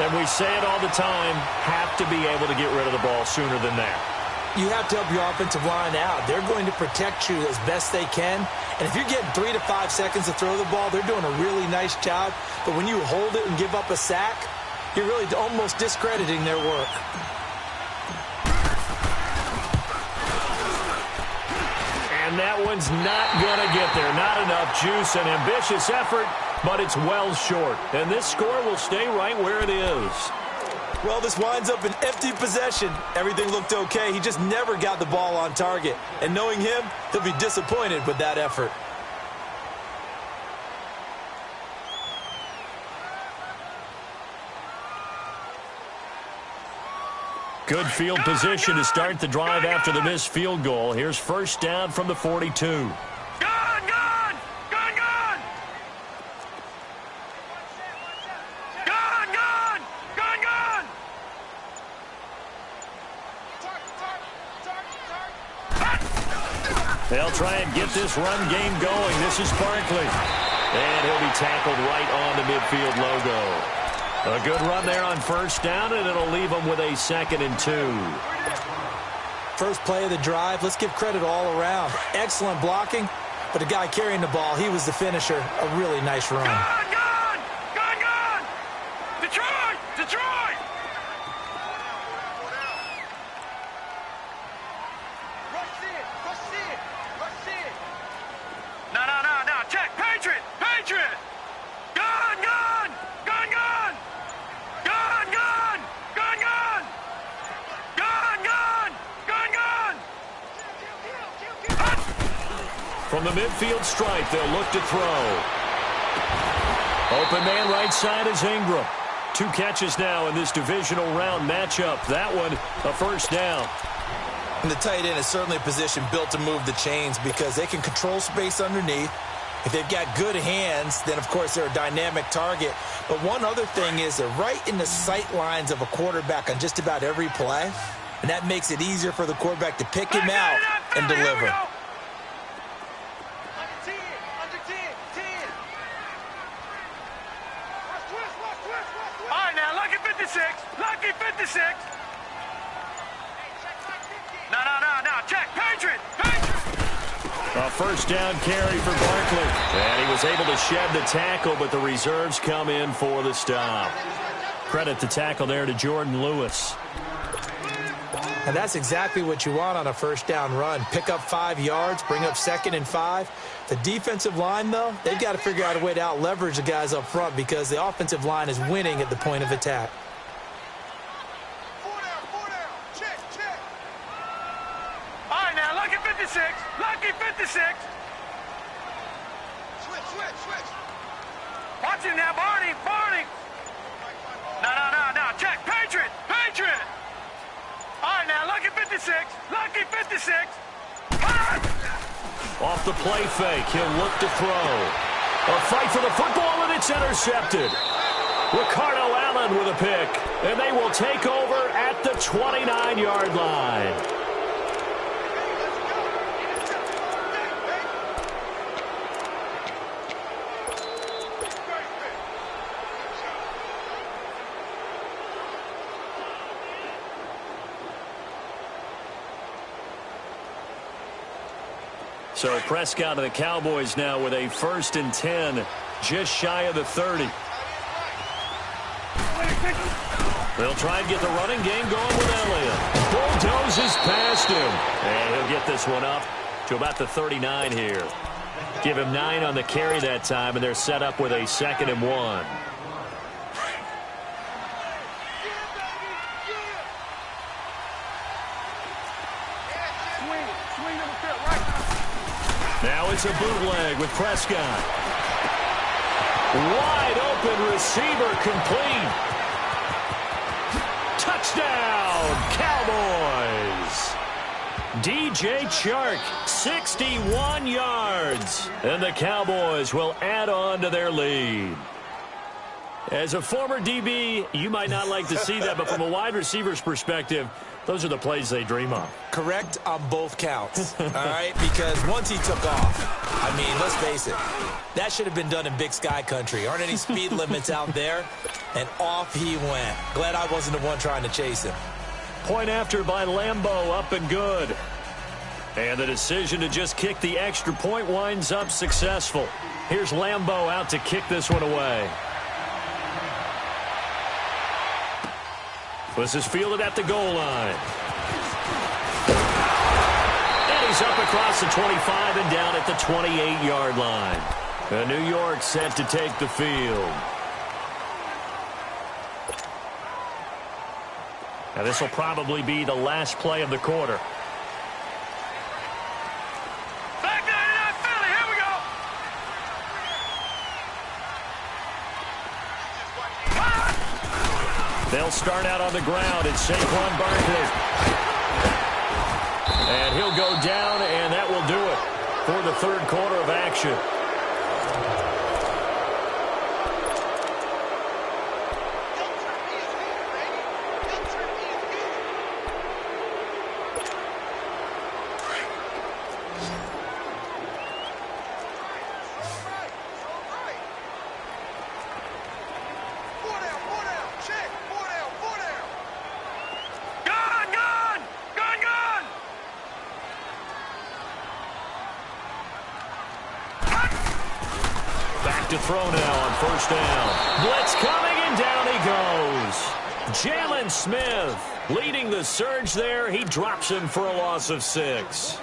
And we say it all the time, have to be able to get rid of the ball sooner than that. You have to help your offensive line out. They're going to protect you as best they can. And if you're getting 3 to 5 seconds to throw the ball, they're doing a really nice job. But when you hold it and give up a sack, you're really almost discrediting their work. And that one's not going to get there. Not enough juice. An ambitious effort, but it's well short. And this score will stay right where it is. Well, this winds up an empty possession. Everything looked okay. He just never got the ball on target. And knowing him, he'll be disappointed with that effort. Good field position to start the drive after the missed field goal. Here's 1st down from the 42. Gun! Gun! Gun! Gun! Gun! Gun! Gun! Gun! They'll try and get this run game going. This is Barkley. And he'll be tackled right on the midfield logo. A good run there on 1st down, and it'll leave them with a 2nd and 2. First play of the drive, let's give credit all around. Excellent blocking, but the guy carrying the ball, he was the finisher. A really nice run. Gun! Gun! Gun! Gun! Detroit! Detroit! Rush in! Rush in! Rush in! No, no, no, no. Check. Patriot! Patriot! Gun! Gun! Gun! Gun! Gun! Gun! Gun! Gun! Gun! Gun! Gun! Gun! From the midfield stripe, they'll look to throw. Open man right side is Ingram. 2 catches now in this divisional round matchup. That one, a 1st down. And the tight end is certainly a position built to move the chains because they can control space underneath. If they've got good hands, then, of course, they're a dynamic target. But one other thing is they're right in the sight lines of a quarterback on just about every play, and that makes it easier for the quarterback to pick him out and deliver. Under 10. All right, now, lucky 56. Lucky 56. No. Check. Patriot. A first down carry for Barkley. And he was able to shed the tackle, but the reserves come in for the stop. Credit the tackle there to Jordan Lewis. And that's exactly what you want on a first down run. Pick up 5 yards, bring up 2nd and 5. The defensive line, though, they've got to figure out a way to out-leverage the guys up front because the offensive line is winning at the point of attack. 4 down. Check. All right, now, lucky 56. Lucky 56. Switch. Watch him now, Barney. No. Check. Patriot. All right, now, lucky 56. Lucky 56. Off the play fake, he'll look to throw. A fight for the football, and it's intercepted. Ricardo Allen with a pick, and they will take over at the 29-yard line. So Prescott and the Cowboys now with a 1st and 10, just shy of the 30. They'll try and get the running game going with Elliott. Bulldozes past him. And he'll get this one up to about the 39 here. Give him 9 on the carry that time, and they're set up with a 2nd and 1. Now it's a bootleg with Prescott. Wide open receiver complete. Touchdown, Cowboys. DJ Chark, 61 yards. And the Cowboys will add on to their lead. As a former DB, you might not like to see that, but from a wide receiver's perspective, those are the plays they dream of. Correct on both counts, all right? Because once he took off, I mean, let's face it, that should have been done in Big Sky country. Aren't any speed limits out there? And off he went. Glad I wasn't the one trying to chase him. Point after by Lambeau, up and good. And the decision to just kick the extra point winds up successful. Here's Lambeau out to kick this one away. This is fielded at the goal line. And he's up across the 25 and down at the 28-yard line. And New York set to take the field. Now this will probably be the last play of the quarter. Back 99 Philly, here we go. They'll start out on the ground. It's Saquon Barkley. And he'll go down, and that will do it for the 3rd quarter of action. To throw now on 1st down. Blitz coming, and down he goes. Jalen Smith leading the surge there. He drops him for a loss of 6.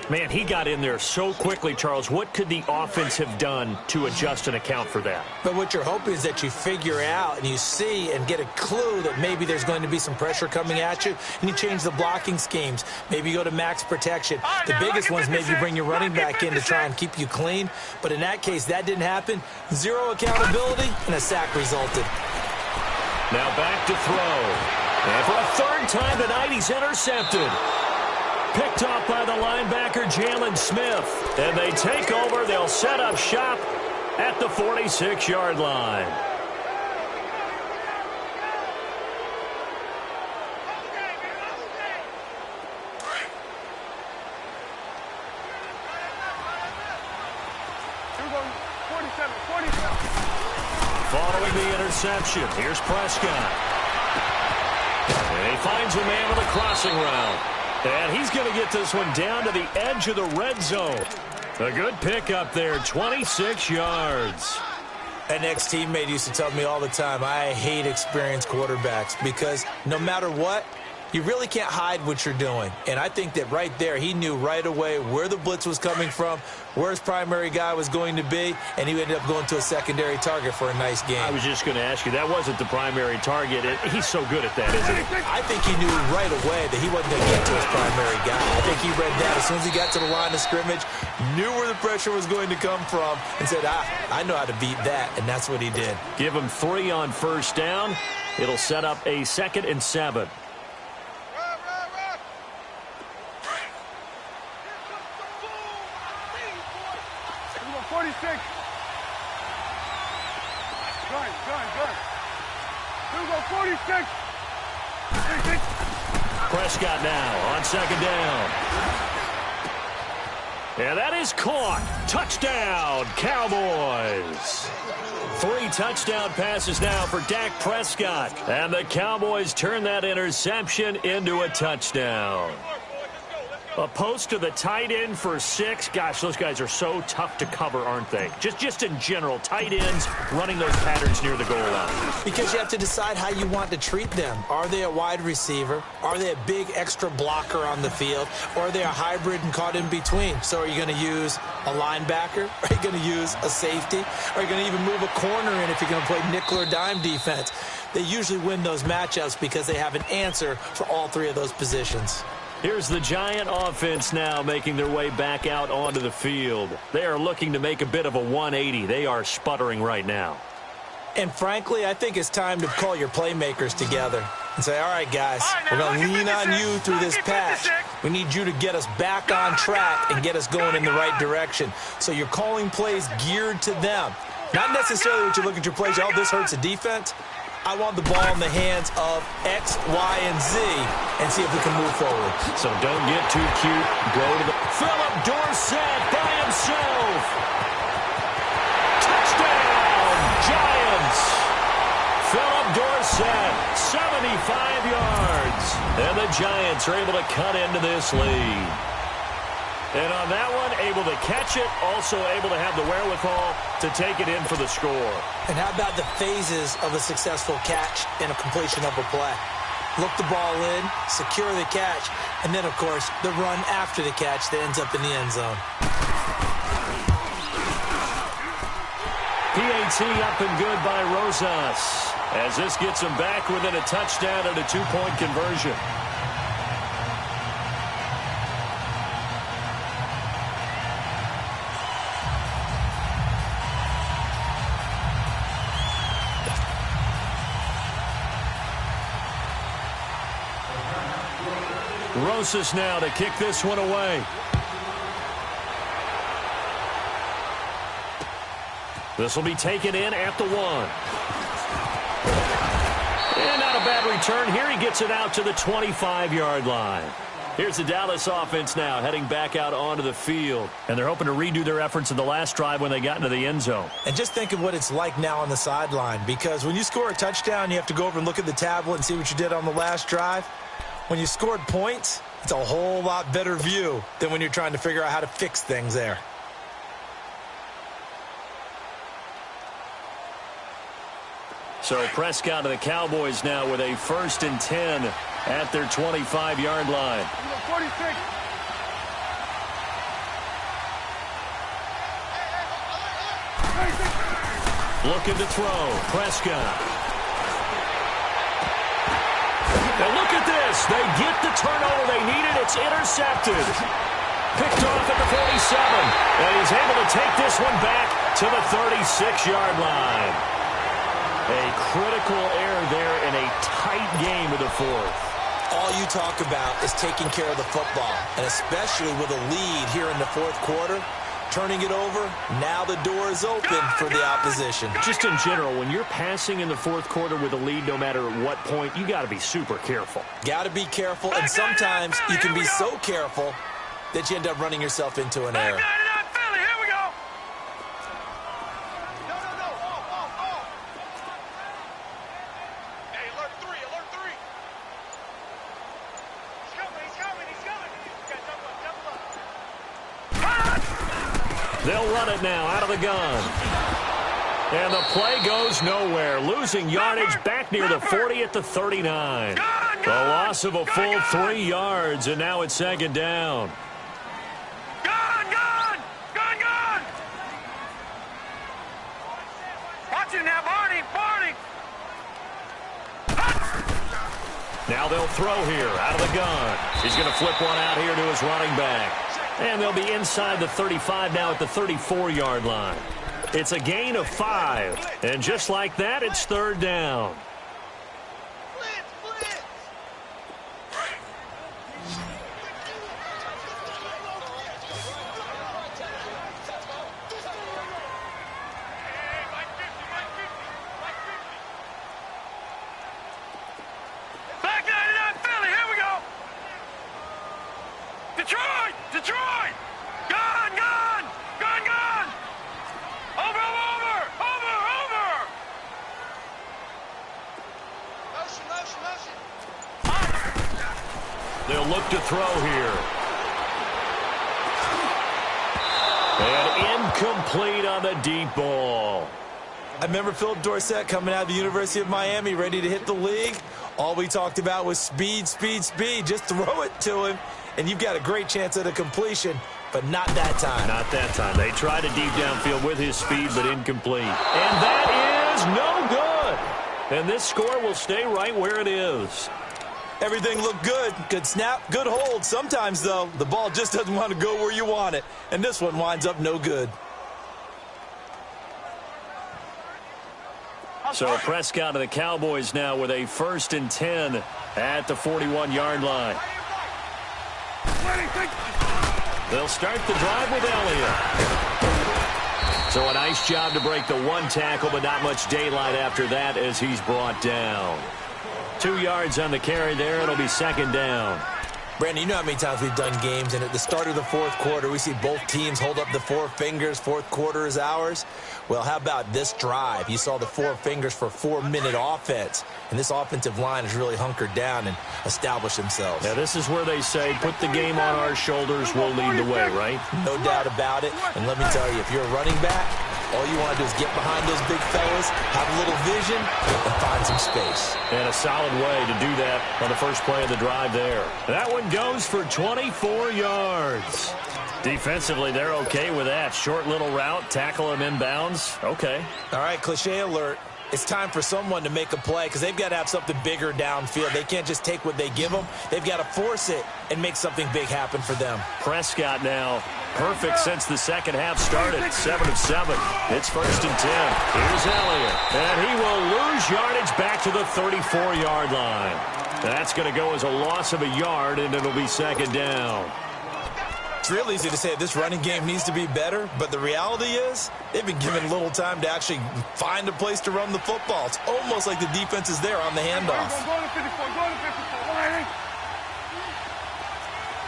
Man, he got in there so quickly, Charles. What could the offense have done to adjust and account for that? But what you're hoping is that you figure out and you see and get a clue that maybe there's going to be some pressure coming at you, and you change the blocking schemes. Maybe you go to max protection. The biggest one is maybe you bring your running back in to try and keep you clean. But in that case, that didn't happen. 0 accountability, and a sack resulted. Now back to throw. And for a 3rd time tonight, he's intercepted. Picked off by the linebacker, Jalen Smith. And they take over. They'll set up shop at the 46-yard line. Following the interception, here's Prescott. And he finds a man with a crossing route. And he's going to get this one down to the edge of the red zone. A good pickup there, 26 yards. An ex-teammate used to tell me all the time, I hate experienced quarterbacks because no matter what, you really can't hide what you're doing. And I think that right there, he knew right away where the blitz was coming from, where his primary guy was going to be, and he ended up going to a secondary target for a nice game. I was just going to ask you, that wasn't the primary target. He's so good at that, isn't he? I think he knew right away that he wasn't going to get to his primary guy. I think he read that as soon as he got to the line of scrimmage, knew where the pressure was going to come from, and said, I know how to beat that, and that's what he did. Give him 3 on first down. It'll set up a 2nd and 7. 46. Good. Here we go, 46. Prescott now on 2nd down. And that is caught. Touchdown, Cowboys. 3 touchdown passes now for Dak Prescott. And the Cowboys turn that interception into a touchdown. A post to the tight end for 6. Gosh, those guys are so tough to cover, aren't they? Just in general, tight ends running those patterns near the goal line. Because you have to decide how you want to treat them. Are they a wide receiver? Are they a big extra blocker on the field? Or are they a hybrid and caught in between? So are you going to use a linebacker? Are you going to use a safety? Are you going to even move a corner in if you're going to play nickel or dime defense? They usually win those matchups because they have an answer for all 3 of those positions. Here's the Giant offense now making their way back out onto the field. They are looking to make a bit of a 180. They are sputtering right now. And frankly, I think it's time to call your playmakers together and say, all right, guys, we're going to lean on you through this patch. We need you to get us back on track and get us going in the right direction. So you're calling plays geared to them. Not necessarily what you look at your plays, oh, this hurts the defense. I want the ball in the hands of X, Y, and Z and see if we can move forward. So don't get too cute. Go to the... Philip Dorsett by himself. Touchdown, Giants. Philip Dorsett, 75 yards. And the Giants are able to cut into this lead. And on that one, able to catch it, also able to have the wherewithal to take it in for the score. And how about the phases of a successful catch and a completion of a play? Look the ball in, secure the catch, and then, of course, the run after the catch that ends up in the end zone. PAT up and good by Rosas, as this gets him back within a touchdown and a 2-point conversion. Rosas now to kick this one away. This will be taken in at the 1. And not a bad return here. He gets it out to the 25-yard line. Here's the Dallas offense now heading back out onto the field. And they're hoping to redo their efforts in the last drive when they got into the end zone. And just think of what it's like now on the sideline, because when you score a touchdown, you have to go over and look at the tablet and see what you did on the last drive. When you scored points, it's a whole lot better view than when you're trying to figure out how to fix things there. So Prescott and the Cowboys now with a 1st and 10 at their 25-yard line. 46. Looking to throw. Prescott. Now look at this. They get the turnover they needed. It's intercepted. Picked off at the 47. And he's able to take this one back to the 36-yard line. A critical error there in a tight game of the 4th. All you talk about is taking care of the football, and especially with a lead here in the fourth quarter, turning it over, now the door is open for the opposition. Just in general, when you're passing in the fourth quarter with a lead, no matter what point, you got to be super careful. Got to be careful, and sometimes you can be so careful that you end up running yourself into an error. They'll run it now out of the gun. And the play goes nowhere. Losing yardage back near the 40 at the 39. The loss of a full 3 yards, and now it's second down. Watch it now, Barney. Now they'll throw here out of the gun. He's going to flip one out here to his running back. And they'll be inside the 35 now at the 34-yard line. It's a gain of 5. And just like that, it's third down. Detroit! Gun! Over! Motion! They'll look to throw here. And incomplete on the deep ball. I remember Phil Dorsett coming out of the University of Miami ready to hit the league. All we talked about was speed. Just throw it to him, and you've got a great chance at a completion, but not that time. Not that time. They tried a deep downfield with his speed, but incomplete. And that is no good. And this score will stay right where it is. Everything looked good. Good snap, good hold. Sometimes, though, the ball just doesn't want to go where you want it, and this one winds up no good. So Prescott and the Cowboys now with a 1st and 10 at the 41-yard line. They'll start the drive with Elliott. So a nice job to break the 1 tackle, but not much daylight after that as he's brought down. 2 yards on the carry there. It'll be second down. Brandon, you know how many times we've done games, and at the start of the fourth quarter, we see both teams hold up the 4 fingers. Fourth quarter is ours. Well, how about this drive? You saw the 4 fingers for 4-minute offense, and this offensive line has really hunkered down and established themselves. Now, this is where they say, put the game on our shoulders, we'll lead the way, right? No doubt about it. And let me tell you, if you're a running back, all you want to do is get behind those big fellas, have a little vision, and find some space. And a solid way to do that on the first play of the drive there. That one goes for 24 yards. Defensively, they're okay with that. Short little route, tackle him inbounds. Okay. All right, cliche alert. It's time for someone to make a play because they've got to have something bigger downfield. They can't just take what they give them. They've got to force it and make something big happen for them. Prescott now perfect since the second half started. 7 of 7. It's 1st and 10. Here's Elliott. And he will lose yardage back to the 34-yard line. That's going to go as a loss of a yard, and it'll be second down. It's real easy to say this running game needs to be better, but the reality is they've been given little time to actually find a place to run the football. It's almost like the defense is there on the handoff. Go to 54, Why?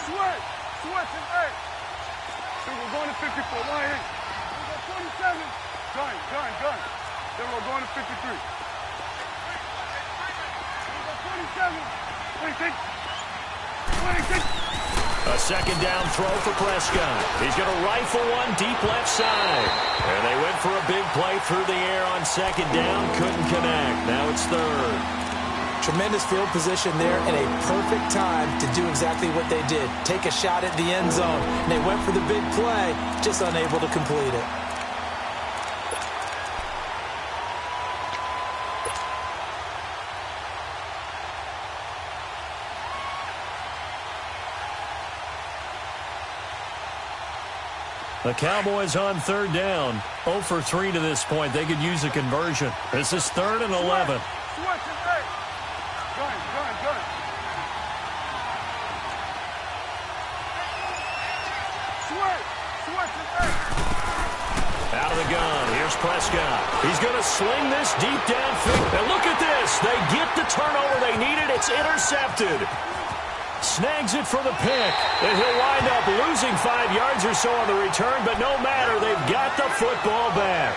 Sweat, hey. So we're going to 54, why? We got 27. Gun. Then we're going to 53. We got 27. 26. A second down throw for Prescott. He's going to rifle one deep left side. And they went for a big play through the air on second down. Couldn't connect. Now it's third. Tremendous field position there and a perfect time to do exactly what they did. Take a shot at the end zone. And they went for the big play, just unable to complete it. The Cowboys on third down. 0 for 3 to this point. They could use a conversion. This is 3rd and 11. Out of the gun, here's Prescott. He's going to sling this deep downfield. And look at this. They get the turnover they needed. It's intercepted. Snags it for the pick. And he'll wind up losing 5 yards or so on the return, but no matter, they've got the football back.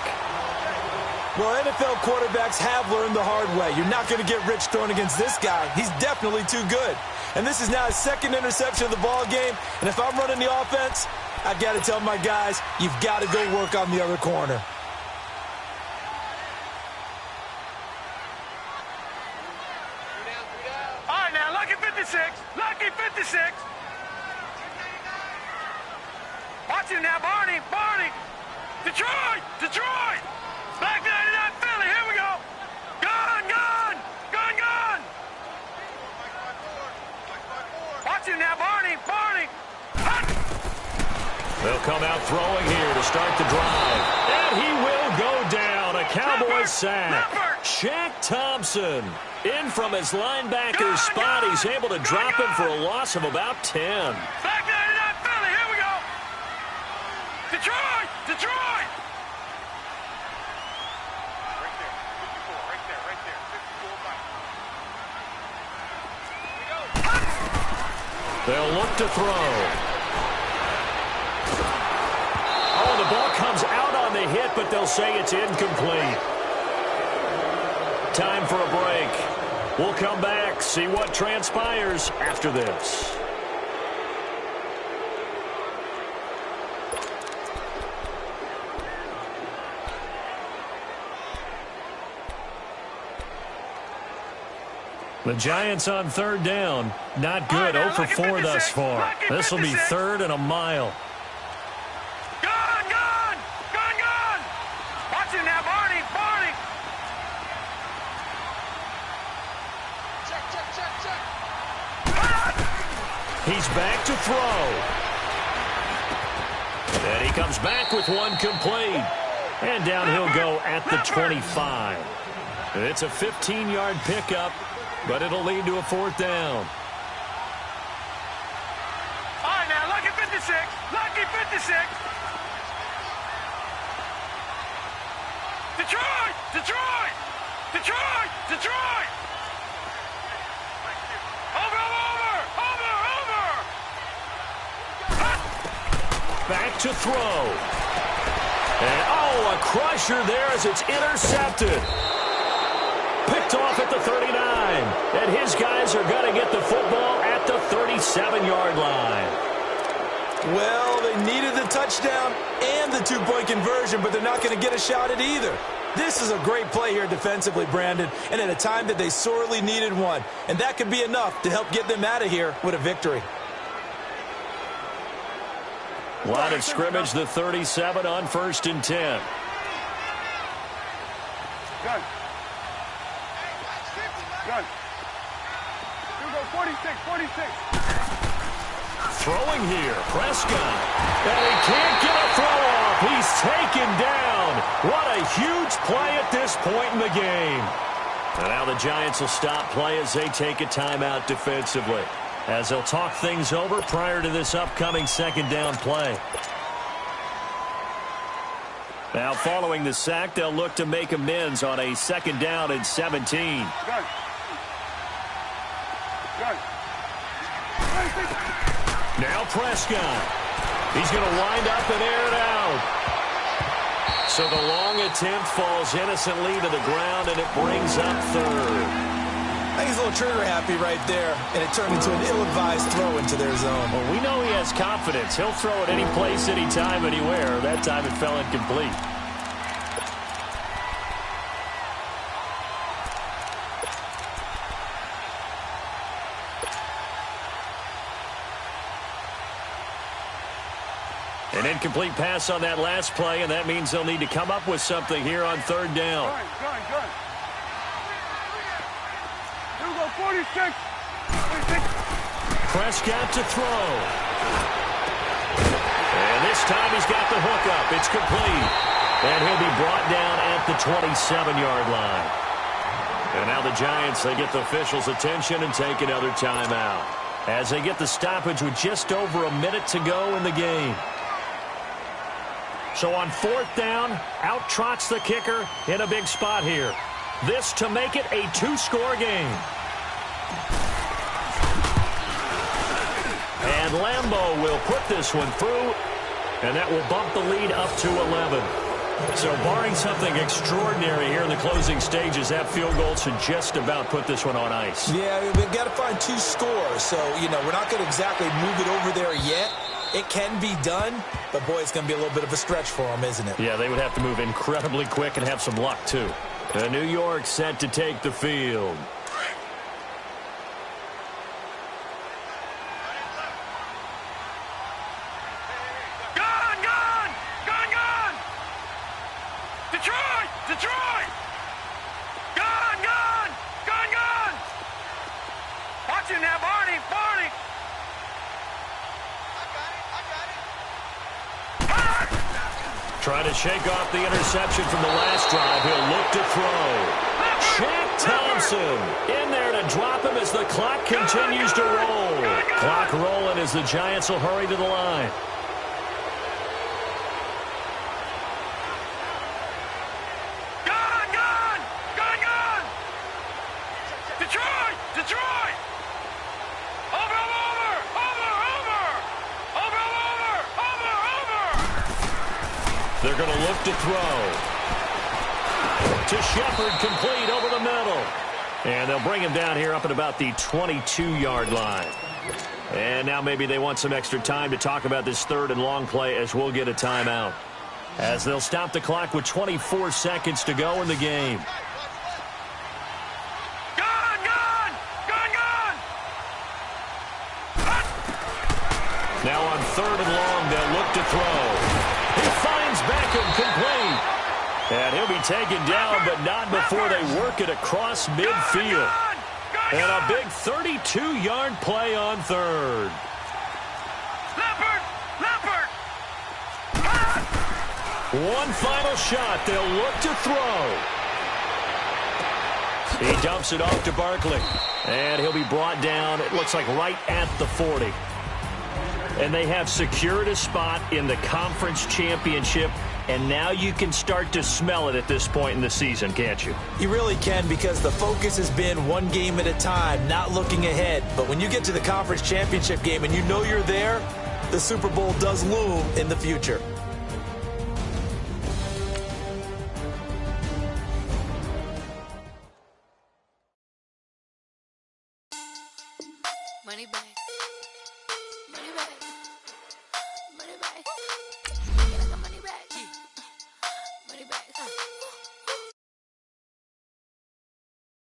Well, NFL quarterbacks have learned the hard way. You're not going to get rich throwing against this guy. He's definitely too good. And this is now his second interception of the ball game. And if I'm running the offense, I've got to tell my guys, you've got to go work on the other corner. All right, now, lucky 56. Lucky 56. Watch him now, Barney. Barney. Detroit. Detroit. Back 99 Philly. Here we go. Gun, gun. Gun, gun. Watch him now, Barney. Barney. Hut. They'll come out throwing here to start the drive. And he will go down. A Cowboys sack. Shaq Thompson in from his linebacker spot. He's able to drop him for a loss of about 10. Back 99 Philly. Here we go. Detroit. Detroit. Right there. 54. Right there. Right there. 54 right. They'll look to throw. Oh, the ball comes out on the hit, but they'll say it's incomplete. Time for a break. We'll come back, see what transpires after this. The Giants on third down. Not good. 0 for 4 thus far. This will be 3rd and a mile. Gun, gun. Gun, gun. Watch him now, Barney. Barney. Check, check, check, check. He's back to throw. And he comes back with one complete. And down he'll go at the 25. It's a 15-yard pickup, but it'll lead to a 4th down. All right, now, lucky 56. Lucky 56. Detroit! Detroit! Detroit! Detroit! Over, over, over, over! Back to throw. And, oh, a crusher there as it's intercepted. Picked off at the 39. And his guys are going to get the football at the 37-yard line. Well, they needed the touchdown and the 2-point conversion, but they're not going to get a shot at either. This is a great play here defensively, Brandon, and at a time that they sorely needed one. And that could be enough to help get them out of here with a victory. Line of scrimmage, the 37 on 1st and 10. Gun. Gun. Here we go, 46, 46. Throwing here, Prescott. And he can't get a throw off. He's taken down. What a huge play at this point in the game. And now the Giants will stop play as they take a timeout defensively, as they'll talk things over prior to this upcoming 2nd down play. Now following the sack, they'll look to make amends on a 2nd down and 17. Gun. Gun. Now Prescott. He's going to wind up and air it out. So the long attempt falls innocently to the ground, and it brings up 3rd. I think he's a little trigger happy right there, and it turned into an ill-advised throw into their zone. Well, we know he has confidence. He'll throw it any place, anytime, anywhere. That time it fell incomplete. An incomplete pass on that last play, and that means they'll need to come up with something here on 3rd down. Gun, gun, gun. Here we go, 46. 46. Prescott to throw. And this time he's got the hook up. It's complete. And he'll be brought down at the 27-yard line. And now the Giants, they get the officials' attention and take another timeout, as they get the stoppage with just over a minute to go in the game. So on 4th down, out trots the kicker in a big spot here. This to make it a 2-score game. And Lambeau will put this one through, and that will bump the lead up to 11. So barring something extraordinary here in the closing stages, that field goal should just about put this one on ice. Yeah, we've got to find 2 scores. So, we're not going to exactly move it over there yet. It can be done, but, boy, it's going to be a little bit of a stretch for them, isn't it? Yeah, they would have to move incredibly quick and have some luck, too. New York set to take the field. Detroit! Gun! Watch him now, Barney! I got it! Trying to shake off the interception from the last drive. He'll look to throw. Shaq Thompson in there to drop him as the clock continues to roll. Clock rolling as the Giants will hurry to the line. Detroit! Over! They're going to look to throw. To Shepard, complete over the middle. And they'll bring him down here up at about the 22-yard line. And now maybe they want some extra time to talk about this 3rd and long play as we'll get a timeout. As they'll stop the clock with 24 seconds to go in the game. Now on 3rd and long, they'll look to throw. He finds Beckham complete. And he'll be taken down, but not before they work it across midfield. And a big 32-yard play on 3rd. Leopard! One final shot. They'll look to throw. He dumps it off to Barkley. And he'll be brought down, it looks like right at the 40. And they have secured a spot in the conference championship, and now you can start to smell it at this point in the season, can't you? You really can, because the focus has been one game at a time, not looking ahead. But when you get to the conference championship game and you know you're there, the Super Bowl does loom in the future. Money back.